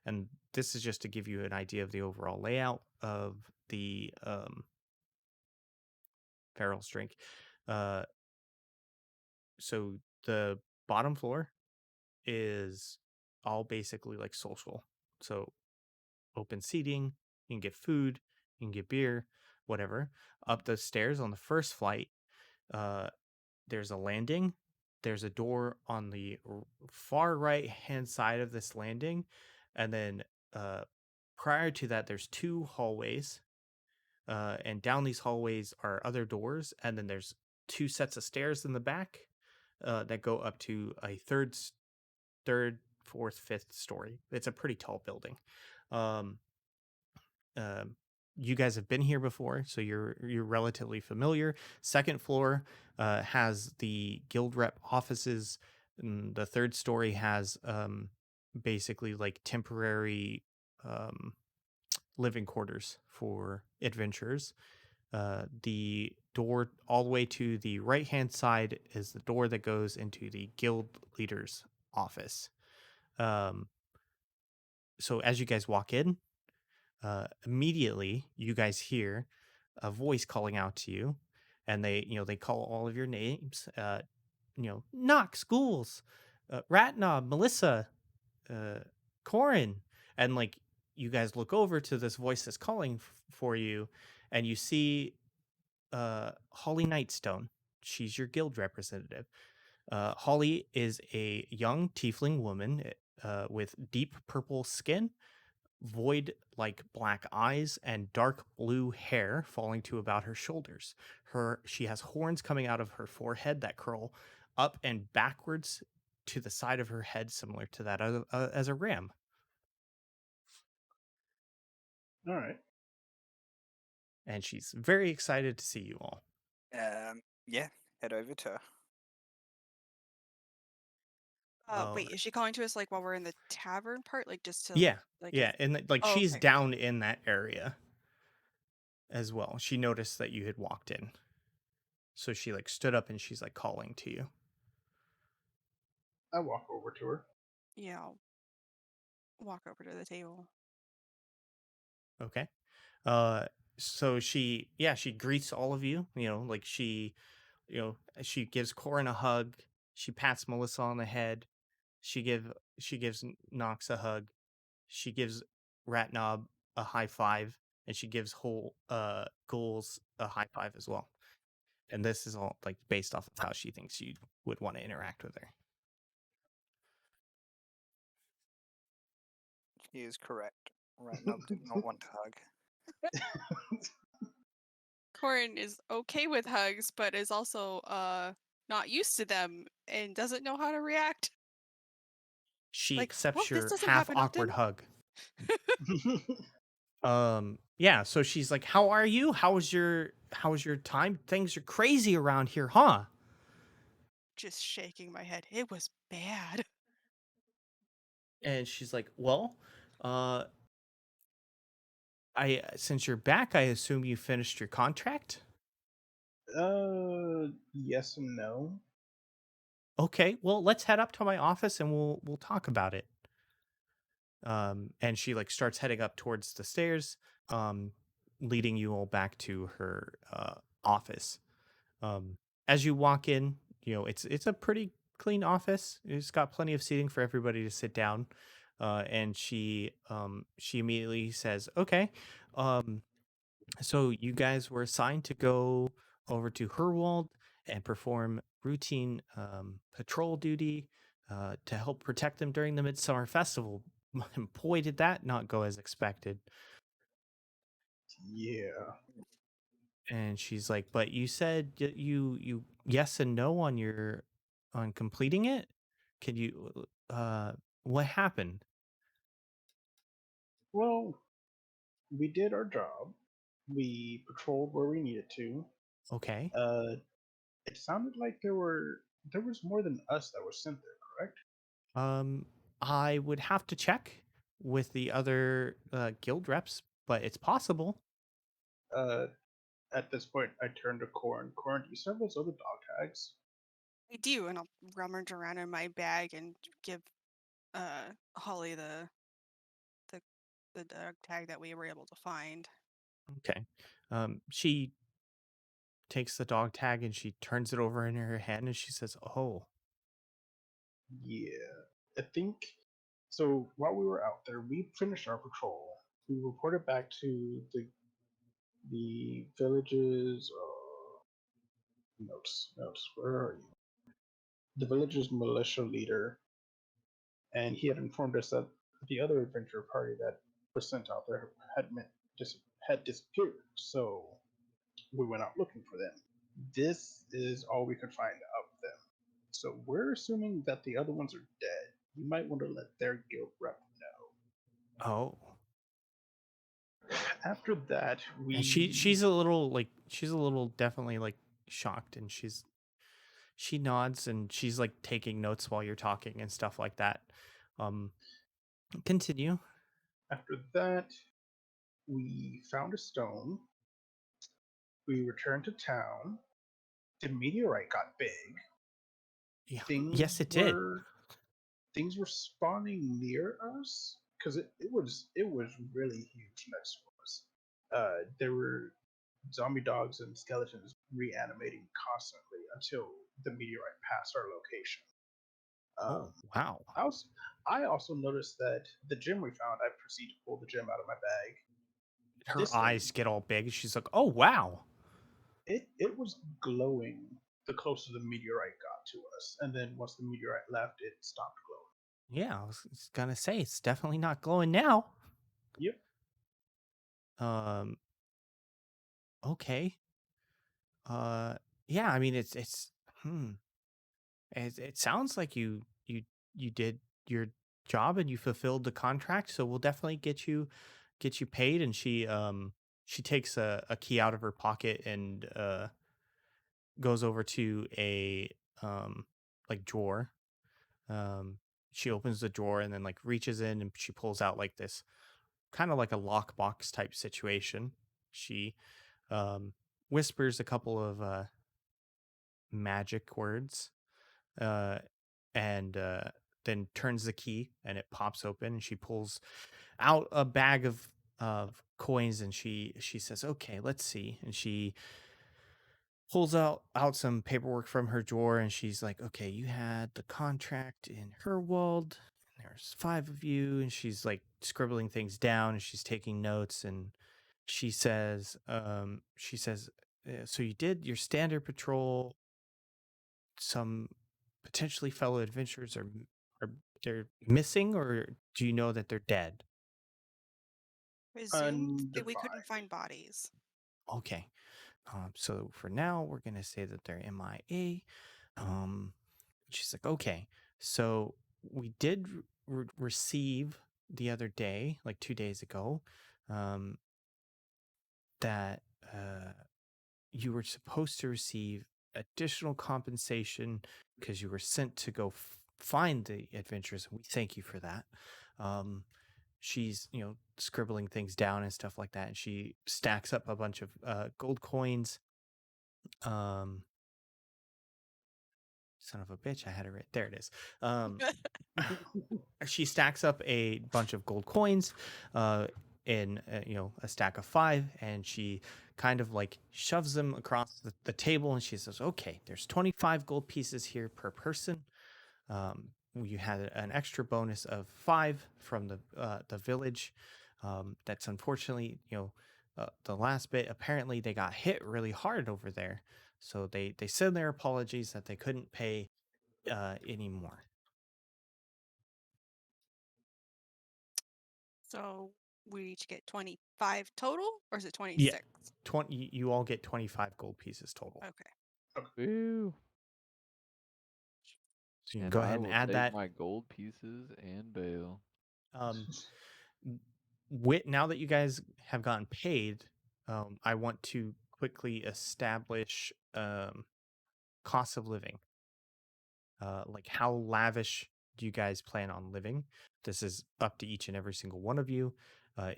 And this is just to give you an idea of the overall layout of the Farrell's Drink. Uh, so the bottom floor is all basically like social. So open seating, you can get food, you can get beer, whatever. Up the stairs on the first flight, uh, there's a landing. There's a door on the far right hand side of this landing. And then prior to that, there's two hallways. And down these hallways are other doors. And then there's two sets of stairs in the back that go up to a third, fourth, fifth story. It's a pretty tall building. Um, um, you guys have been here before, so you're relatively familiar. Second floor has the guild rep offices. And the third story has basically like temporary living quarters for adventurers. The door all the way to the right hand side is the door that goes into the guild leader's office. So as you guys walk in, immediately you guys hear a voice calling out to you, and they call all of your names. Knox, Ghouls, Ratnob, Melissa, Corin, and like you guys look over to this voice that's calling for you, and you see Holly Nightstone. She's your guild representative. Holly is a young tiefling woman with deep purple skin, void like black eyes, and dark blue hair falling to about her shoulders. She has horns coming out of her forehead that curl up and backwards to the side of her head, similar to that as a ram. All right. And she's very excited to see you all. Yeah, head over to her. Wait, is she calling to us like while we're in the tavern part, like just to Yeah, like? yeah, and like Oh, she's okay. down in that area as well. She noticed that you had walked in, so she like stood up and she's like calling to you. I walk over to her. Yeah, I'll walk over to the table. Okay. So she greets all of you, like she she gives Corin a hug. She pats Melissa on the head. She gives Nox a hug. She gives Ratnob a high five, and she gives Ghouls a high five as well. And this is all like based off of how she thinks you would want to interact with her. He is correct. Ratnob did not want to hug. Corin is okay with hugs, but is also not used to them and doesn't know how to react. She Like, accepts well, this your doesn't half happen awkward often. hug. Yeah, so she's like, "How are you? How was your time? Things are crazy around here, huh?" Just shaking my head. It was bad. And she's like, "Well, since you're back, I assume you finished your contract?" Yes and no. Okay, well, let's head up to my office and we'll talk about it. And she like starts heading up towards the stairs, leading you all back to her office. As you walk in, it's a pretty clean office. It's got plenty of seating for everybody to sit down. And she immediately says, "Okay, so you guys were assigned to go over to Herwald and perform routine patrol duty to help protect them during the Midsummer Festival." Boy, did that not go as expected. Yeah. And she's like, "But you said you yes and no on completing it. Can you what happened?" Well, we did our job. We patrolled where we needed to. Okay. It sounded like there was more than us that were sent there, correct? I would have to check with the other guild reps, but it's possible. At this point, I turned to Corin. Corin, do you still have those other dog tags? I do, and I'll rummage around in my bag and give Holly the dog tag that we were able to find. Okay. She takes the dog tag and she turns it over in her hand and she says, "Oh, Yeah. I think so. While we were out there, we finished our patrol. We reported back to the village's notes. Where are you? The village's militia leader, and he had informed us that the other adventure party that was sent out there had disappeared. So we went out looking for them. This is all we could find of them. So we're assuming that the other ones are dead. You might want to let their guild rep know. oh." After that, And she's a little definitely like shocked, and she nods and she's like taking notes while you're talking and stuff like that. Continue. After that, we found a stone. We returned to town. The meteorite got big. Yeah. Things Yes, it did. things were spawning near us because it was really huge next to us. There were zombie dogs and skeletons reanimating constantly until the meteorite passed our location. Oh, wow. I also noticed that the gem we found, I proceed to pull the gem out of my bag. Her This eyes thing, get all big. She's like, "Oh, wow." it was glowing the closer the meteorite got to us, and then once the meteorite left, it stopped glowing. Yeah, I was gonna say it's definitely not glowing now. Yep. Um. Okay. Yeah. I mean, it's. It sounds like you did your job and you fulfilled the contract. So we'll definitely get you paid. And she takes a key out of her pocket and goes over to a like drawer. She opens the drawer and then like reaches in and she pulls out like this kind of like a lockbox type situation. She um, whispers a couple of magic words, uh, and then turns the key and it pops open and she pulls out a bag of coins and she says, "Okay, let's see." And she pulls out some paperwork from her drawer, and she's like, okay, you had the contract in her world. There's 5 of you, and she's like scribbling things down, and she's taking notes, and she says, so you did your standard patrol. Some potentially fellow adventurers are they're missing, or do you know that they're dead? Presumed that we Undefined. couldn't find bodies. Okay. So for now, we're gonna say that they're MIA. She's like, okay. So we did receive the other day, like 2 days ago, that you were supposed to receive additional compensation because you were sent to go find the adventurers, and we thank you for that. She's scribbling things down and stuff like that, and she stacks up a bunch of gold coins. Son of a bitch, I had it right there. It is. She stacks up a bunch of gold coins in a stack of 5, and she kind of like shoves them across the table, and she says, okay, there's 25 gold pieces here per person. You had an extra bonus of 5 from the village. That's unfortunately the last bit. Apparently they got hit really hard over there, so they said their apologies that they couldn't pay anymore. So we each get 25 total, or is it 26? 20. You all get 25 gold pieces total. Okay. Woo. So you can And go I ahead and will add take that. my gold pieces and bail. Now that you guys have gotten paid, I want to quickly establish cost of living. Like, how lavish do you guys plan on living? This is up to each and every single one of you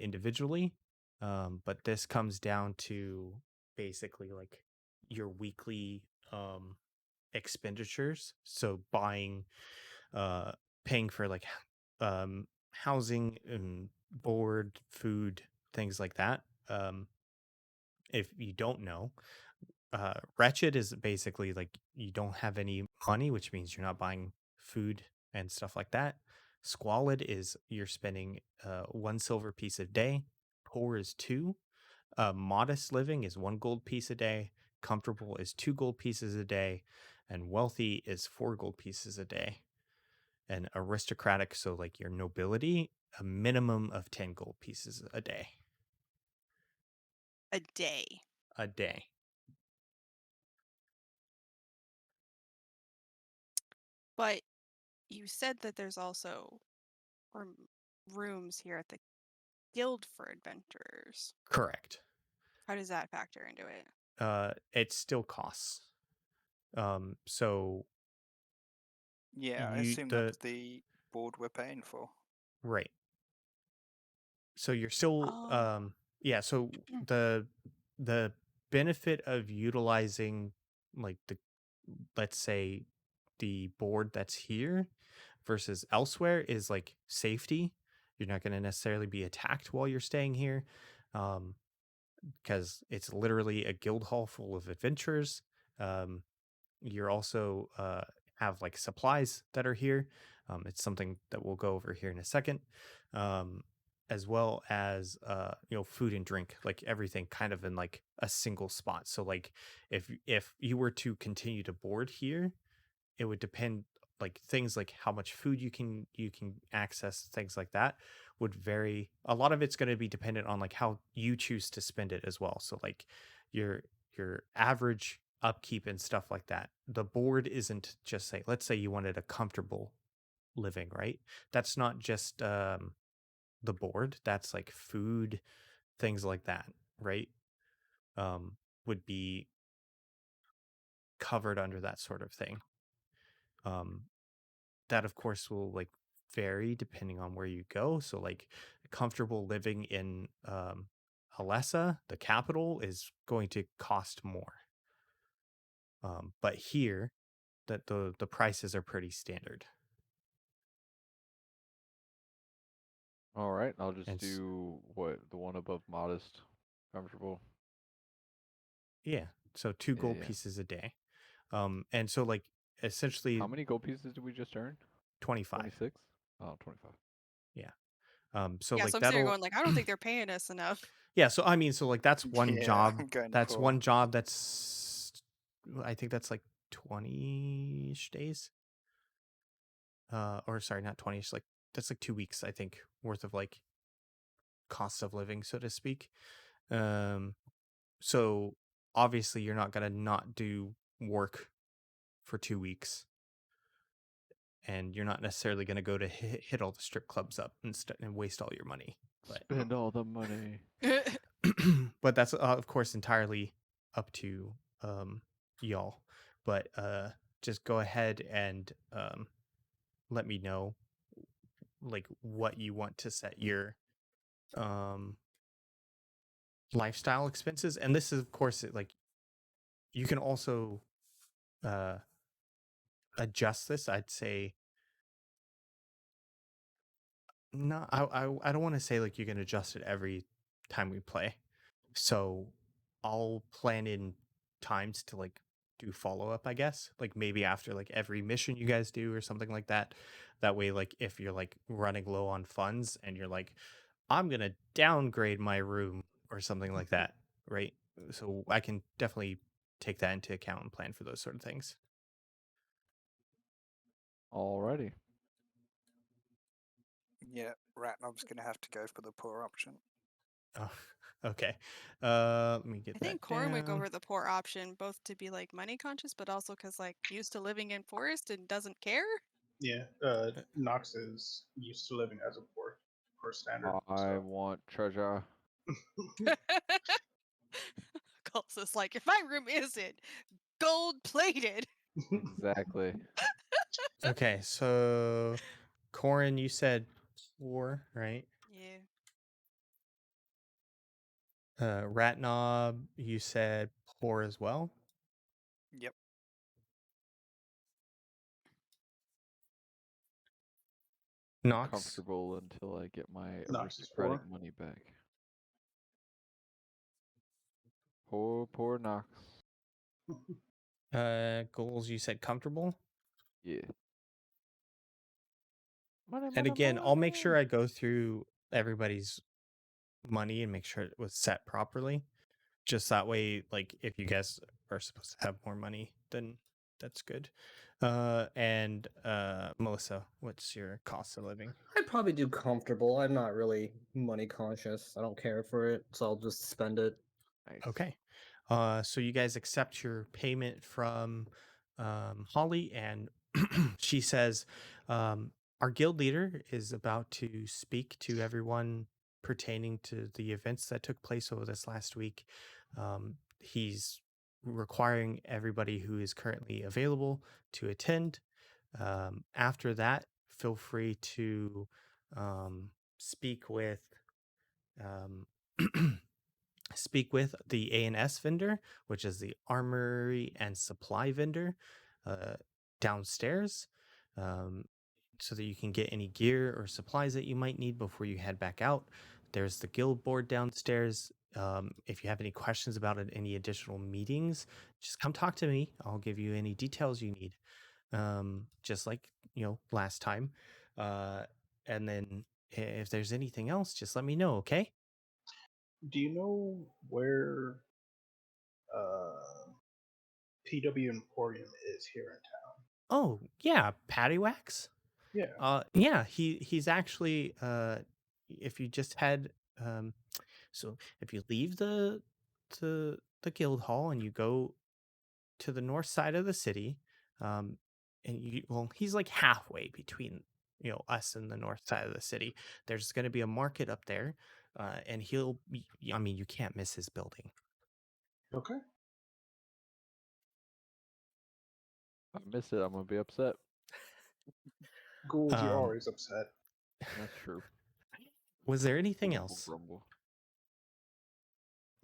individually, but this comes down to basically like your weekly expenditures. So buying, paying for like housing and board, food, things like that. If you don't know, wretched is basically like you don't have any money, which means you're not buying food and stuff like that. Squalid is you're spending 1 silver piece a day. Poor is 2. Modest living is 1 gold piece a day. Comfortable is 2 gold pieces a day, and wealthy is 4 gold pieces a day. And aristocratic, so like your nobility, a minimum of 10 gold pieces a day. A day. A day. But you said that there's also rooms here at the Guild for Adventurers. Correct. How does that factor into it? It still costs. So Yeah, I you assume that's the board we're paying for. right. So you're still Oh. yeah, so the benefit of utilizing like let's say the board that's here versus elsewhere is like safety. You're not going to necessarily be attacked while you're staying here. Because it's literally a guild hall full of adventurers. You're also have like supplies that are here. It's something that we'll go over here in a second, as well as food and drink, like everything kind of in like a single spot. So like if you were to continue to board here, it would depend, like things like how much food you can access, things like that would vary. A lot of it's going to be dependent on like how you choose to spend it as well. So like your average upkeep and stuff like that. The board isn't just, say, let's say you wanted a comfortable living, right? That's not just the board. That's like food, things like that, right? Would be covered under that sort of thing. That of course will like vary depending on where you go. So like comfortable living in Alessa, the capital, is going to cost more. But here, that the prices are pretty standard. All right, I'll just And do what the one above modest, comfortable. yeah, So 2 gold Yeah. pieces a day. And so like essentially How many gold pieces did we just earn? 25. 26? Oh, 25. So Yeah, like so I'm sitting here that'll going like, I don't think they're paying us enough. yeah, so I mean, so like that's one Yeah, job. I'm going That's for- one job that's I think that's like 20-ish days. Or sorry, not 20, like that's like 2 weeks, I think, worth of like cost of living, so to speak. So obviously you're not gonna not do work for 2 weeks, and you're not necessarily gonna go to hit all the strip clubs up and waste all your money. But Spend all the money. but that's of course entirely up to y'all. But just go ahead and let me know like what you want to set your um lifestyle expenses. And this is of course like you can also uh adjust this. I'd say no, I don't want to say like you can adjust it every time we play. So I'll plan in times to like do follow up, I guess. Like maybe after like every mission you guys do or something like that. That way, like if you're like running low on funds and you're like, I'm gonna downgrade my room or something like that, right? So I can definitely take that into account and plan for those sort of things. Alrighty. Yeah, Ratnob's going to have to go for the poor option. Oh, okay. Let me get I that think Corin would go down. for the poor option, both to be like money conscious, but also because like used to living in forest and doesn't care. Yeah, Nox is used to living as a poor standard. I So want treasure. Calls us like, if my room isn't gold plated. Exactly. Okay, so Corin, you said 4, right? Yeah. Ratnob, you said poor as well. Yep. Nox, Comfortable until I get my Nox is aristocratic poor. money back. Poor Knox. goals, you said comfortable. Yeah. Money, And money, again, I'll make sure money. I go through everybody's money and make sure it was set properly. Just that way, like if you guys are supposed to have more money, then that's good. And Melissa, what's your cost of living? I'd probably do comfortable. I'm not really money conscious. I don't care for it, so I'll just spend it. Nice. Okay. So you guys accept your payment from Holly, and she says, our guild leader is about to speak to everyone pertaining to the events that took place over this last week. He's requiring everybody who is currently available to attend. After that, feel free to speak with speak with the A&S vendor, which is the armory and supply vendor, downstairs, so that you can get any gear or supplies that you might need before you head back out. There's the guild board downstairs. If you have any questions about it, any additional meetings, just come talk to me. I'll give you any details you need, just like last time. And then if there's anything else, just let me know. Okay. Do you know where PW Emporium is here in town? Oh yeah, Patty Wax. Yeah. Yeah, he's actually if you just head so if you leave the guild hall and you go to the north side of the city, and he's like halfway between us and the north side of the city. There's going to be a market up there, and I mean, you can't miss his building. Okay. If I miss it, I'm gonna be upset. Ghouls, you're Um, always upset. That's true. Was there anything Grumble, else? grumble.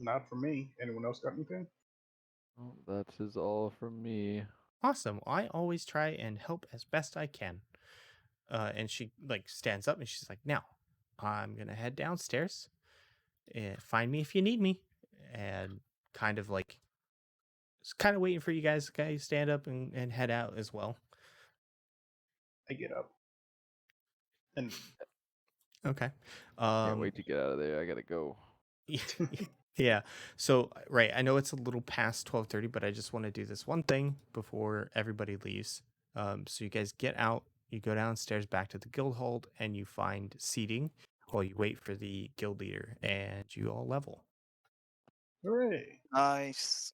Not for me. Anyone else got anything? Oh, that is all from me. Awesome. I always try and help as best I can. And she like stands up and she's like, now I'm gonna head downstairs and find me if you need me. And kind of like kind of waiting for you guys to stand up and head out as well. I get up. And Okay. Can't wait to get out of there. I gotta go. Yeah. So, right, I know it's a little past 12:30, but I just want to do this one thing before everybody leaves. So you guys get out, you go downstairs back to the guild hall, and you find seating while you wait for the guild leader, and you all level. hooray. Nice.